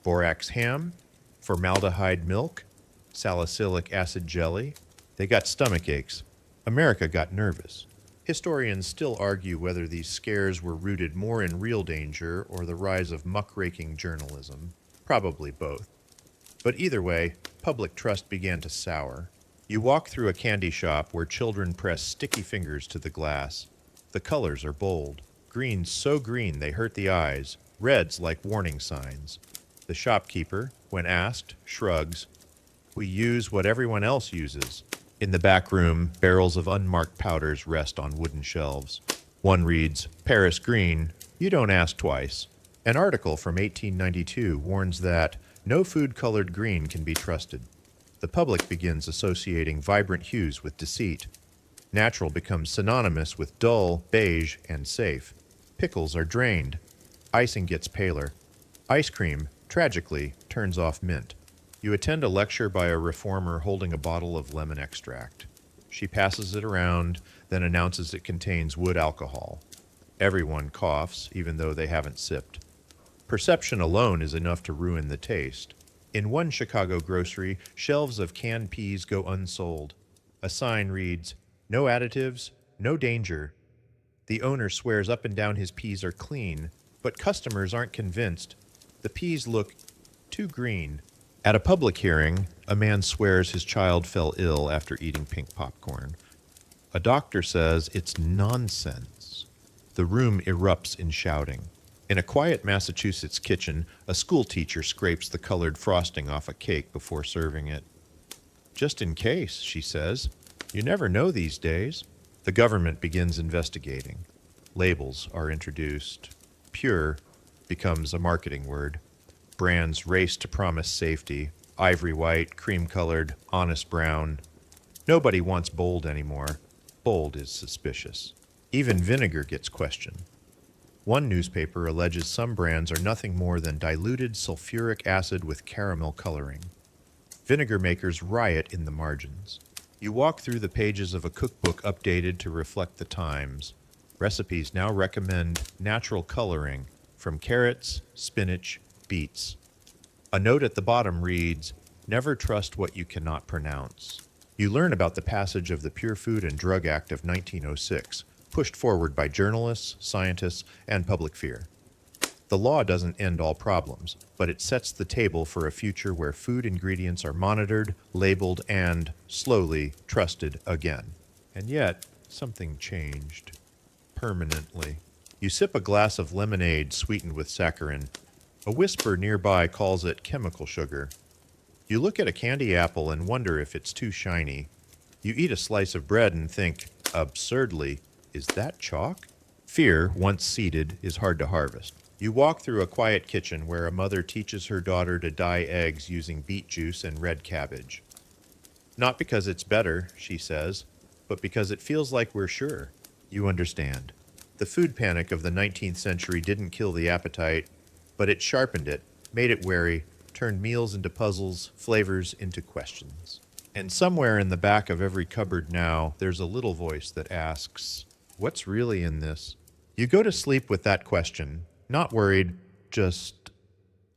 Borax ham, formaldehyde milk, salicylic acid jelly. They got stomach aches. America got nervous. Historians still argue whether these scares were rooted more in real danger or the rise of muckraking journalism. Probably both. But either way, public trust began to sour. You walk through a candy shop where children press sticky fingers to the glass. The colors are bold. Greens so green they hurt the eyes. Reds like warning signs. The shopkeeper, when asked, shrugs. We use what everyone else uses. In the back room, barrels of unmarked powders rest on wooden shelves. One reads, Paris Green, you don't ask twice. An article from 1892 warns that no food-colored green can be trusted. The public begins associating vibrant hues with deceit. Natural becomes synonymous with dull, beige, and safe. Pickles are drained. Icing gets paler. Ice cream, tragically, turns off mint. You attend a lecture by a reformer holding a bottle of lemon extract. She passes it around, then announces it contains wood alcohol. Everyone coughs, even though they haven't sipped. Perception alone is enough to ruin the taste. In one Chicago grocery, shelves of canned peas go unsold. A sign reads, "No additives, no danger." The owner swears up and down his peas are clean, but customers aren't convinced. The peas look too green. At a public hearing, a man swears his child fell ill after eating pink popcorn. A doctor says it's nonsense. The room erupts in shouting. In a quiet Massachusetts kitchen, a school teacher scrapes the colored frosting off a cake before serving it. "Just in case," she says. "You never know these days." The government begins investigating. Labels are introduced. Pure becomes a marketing word. Brands race to promise safety. Ivory white, cream-colored, honest brown. Nobody wants bold anymore. Bold is suspicious. Even vinegar gets questioned. One newspaper alleges some brands are nothing more than diluted sulfuric acid with caramel coloring. Vinegar makers riot in the margins. You walk through the pages of a cookbook updated to reflect the times. Recipes now recommend natural coloring from carrots, spinach, beets. A note at the bottom reads, "Never trust what you cannot pronounce." You learn about the passage of the Pure Food and Drug Act of 1906, pushed forward by journalists, scientists, and public fear. The law doesn't end all problems, but it sets the table for a future where food ingredients are monitored, labeled, and, slowly, trusted again. And yet, something changed. Permanently. You sip a glass of lemonade sweetened with saccharin. A whisper nearby calls it chemical sugar. You look at a candy apple and wonder if it's too shiny. You eat a slice of bread and think, absurdly, is that chalk? Fear, once seeded, is hard to harvest. You walk through a quiet kitchen where a mother teaches her daughter to dye eggs using beet juice and red cabbage. "Not because it's better," she says, "but because it feels like we're sure." You understand. The food panic of the 19th century didn't kill the appetite, but it sharpened it, made it wary, turned meals into puzzles, flavors into questions. And somewhere in the back of every cupboard now, there's a little voice that asks, "What's really in this?" You go to sleep with that question, not worried, just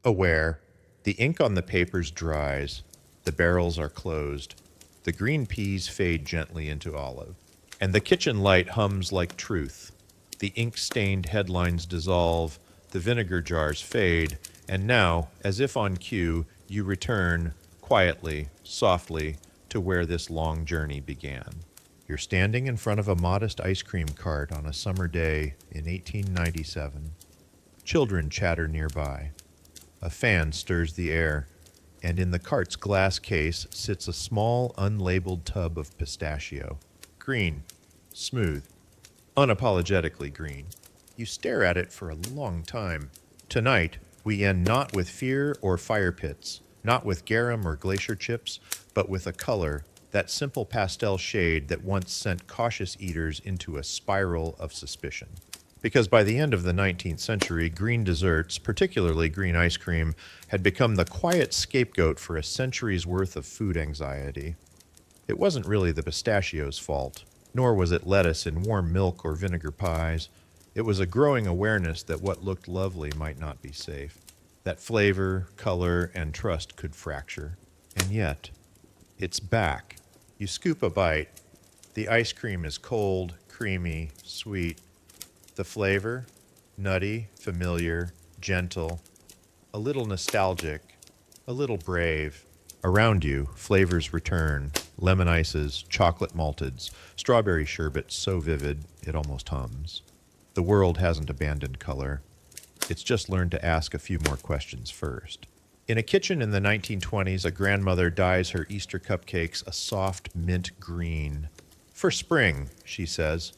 aware. The ink on the papers dries. The barrels are closed. The green peas fade gently into olive. And the kitchen light hums like truth. The ink-stained headlines dissolve. The vinegar jars fade. And now, as if on cue, you return, quietly, softly, to where this long journey began. You're standing in front of a modest ice cream cart on a summer day in 1897. Children chatter nearby. A fan stirs the air, and in the cart's glass case sits a small, unlabeled tub of pistachio. Green, smooth, unapologetically green. You stare at it for a long time. Tonight, we end not with fear or fire pits, not with garum or glacier chips, but with a color, that simple pastel shade that once sent cautious eaters into a spiral of suspicion. Because by the end of the 19th century, green desserts, particularly green ice cream, had become the quiet scapegoat for a century's worth of food anxiety. It wasn't really the pistachio's fault, nor was it lettuce in warm milk or vinegar pies. It was a growing awareness that what looked lovely might not be safe, that flavor, color, and trust could fracture. And yet, it's back. You scoop a bite. The ice cream is cold, creamy, sweet. The flavor, nutty, familiar, gentle, a little nostalgic, a little brave. Around you, flavors return. Lemon ices, chocolate malteds, strawberry sherbet so vivid it almost hums. The world hasn't abandoned color. It's just learned to ask a few more questions first. In a kitchen in the 1920s, a grandmother dyes her Easter cupcakes a soft mint green. "For spring," she says.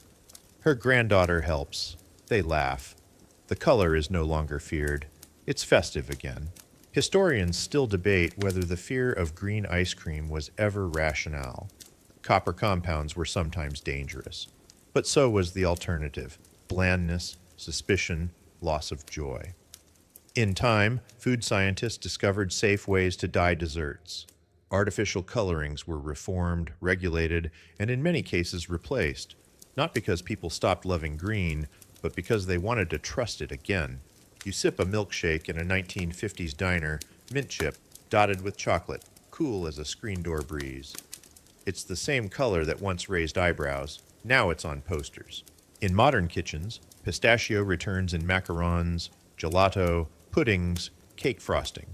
Her granddaughter helps. They laugh. The color is no longer feared. It's festive again. Historians still debate whether the fear of green ice cream was ever rational. Copper compounds were sometimes dangerous. But so was the alternative: blandness, suspicion, loss of joy. In time, food scientists discovered safe ways to dye desserts. Artificial colorings were reformed, regulated, and in many cases replaced, not because people stopped loving green, but because they wanted to trust it again. You sip a milkshake in a 1950s diner, mint chip, dotted with chocolate, cool as a screen door breeze. It's the same color that once raised eyebrows. Now it's on posters. In modern kitchens, pistachio returns in macarons, gelato, puddings, cake frosting.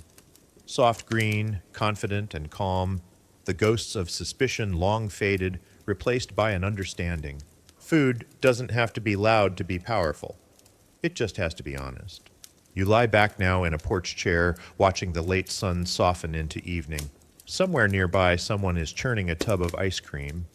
Soft green, confident and calm, the ghosts of suspicion long faded, replaced by an understanding. Food doesn't have to be loud to be powerful. It just has to be honest. You lie back now in a porch chair, watching the late sun soften into evening. Somewhere nearby, someone is churning a tub of ice cream.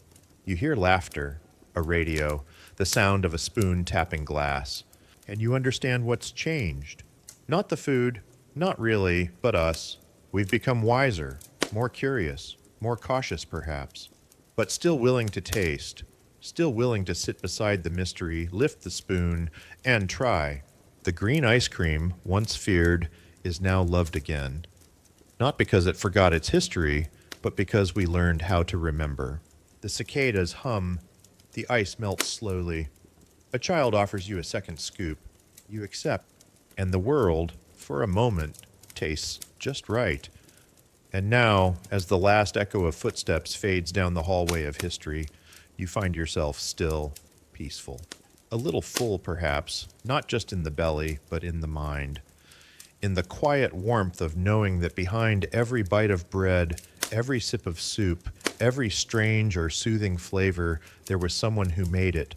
You hear laughter, a radio, the sound of a spoon tapping glass, and you understand what's changed. Not the food, not really, but us. We've become wiser, more curious, more cautious perhaps, but still willing to taste, still willing to sit beside the mystery, lift the spoon, and try. The green ice cream, once feared, is now loved again. Not because it forgot its history, but because we learned how to remember. The cicadas hum, the ice melts slowly. A child offers you a second scoop. You accept, and the world, for a moment, tastes just right. And now, as the last echo of footsteps fades down the hallway of history, you find yourself still, peaceful. A little full, perhaps, not just in the belly, but in the mind. In the quiet warmth of knowing that behind every bite of bread, every sip of soup, every strange or soothing flavor, there was someone who made it.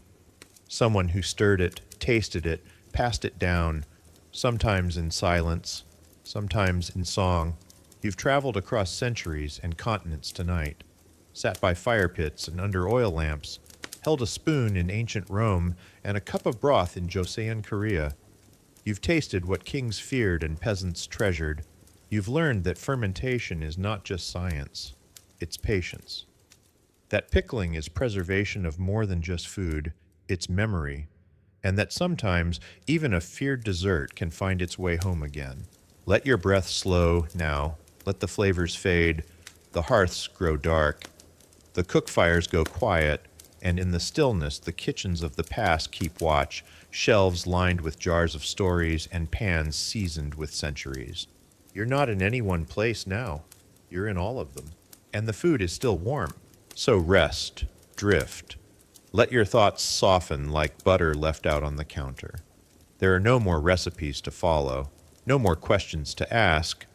Someone who stirred it, tasted it, passed it down, sometimes in silence, sometimes in song. You've traveled across centuries and continents tonight, sat by fire pits and under oil lamps, held a spoon in ancient Rome and a cup of broth in Joseon Korea. You've tasted what kings feared and peasants treasured. You've learned that fermentation is not just science, it's patience. That pickling is preservation of more than just food, it's memory. And that sometimes even a feared dessert can find its way home again. Let your breath slow now, let the flavors fade, the hearths grow dark, the cook fires go quiet, and in the stillness the kitchens of the past keep watch, shelves lined with jars of stories and pans seasoned with centuries. You're not in any one place now, you're in all of them. And the food is still warm. So rest, drift. Let your thoughts soften like butter left out on the counter. There are no more recipes to follow, no more questions to ask,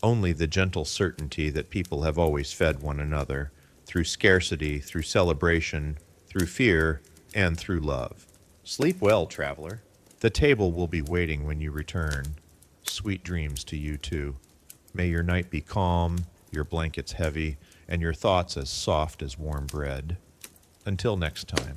only the gentle certainty that people have always fed one another, through scarcity, through celebration, through fear, and through love. Sleep well, traveler. The table will be waiting when you return. Sweet dreams to you too. May your night be calm, your blankets heavy, and your thoughts as soft as warm bread. Until next time.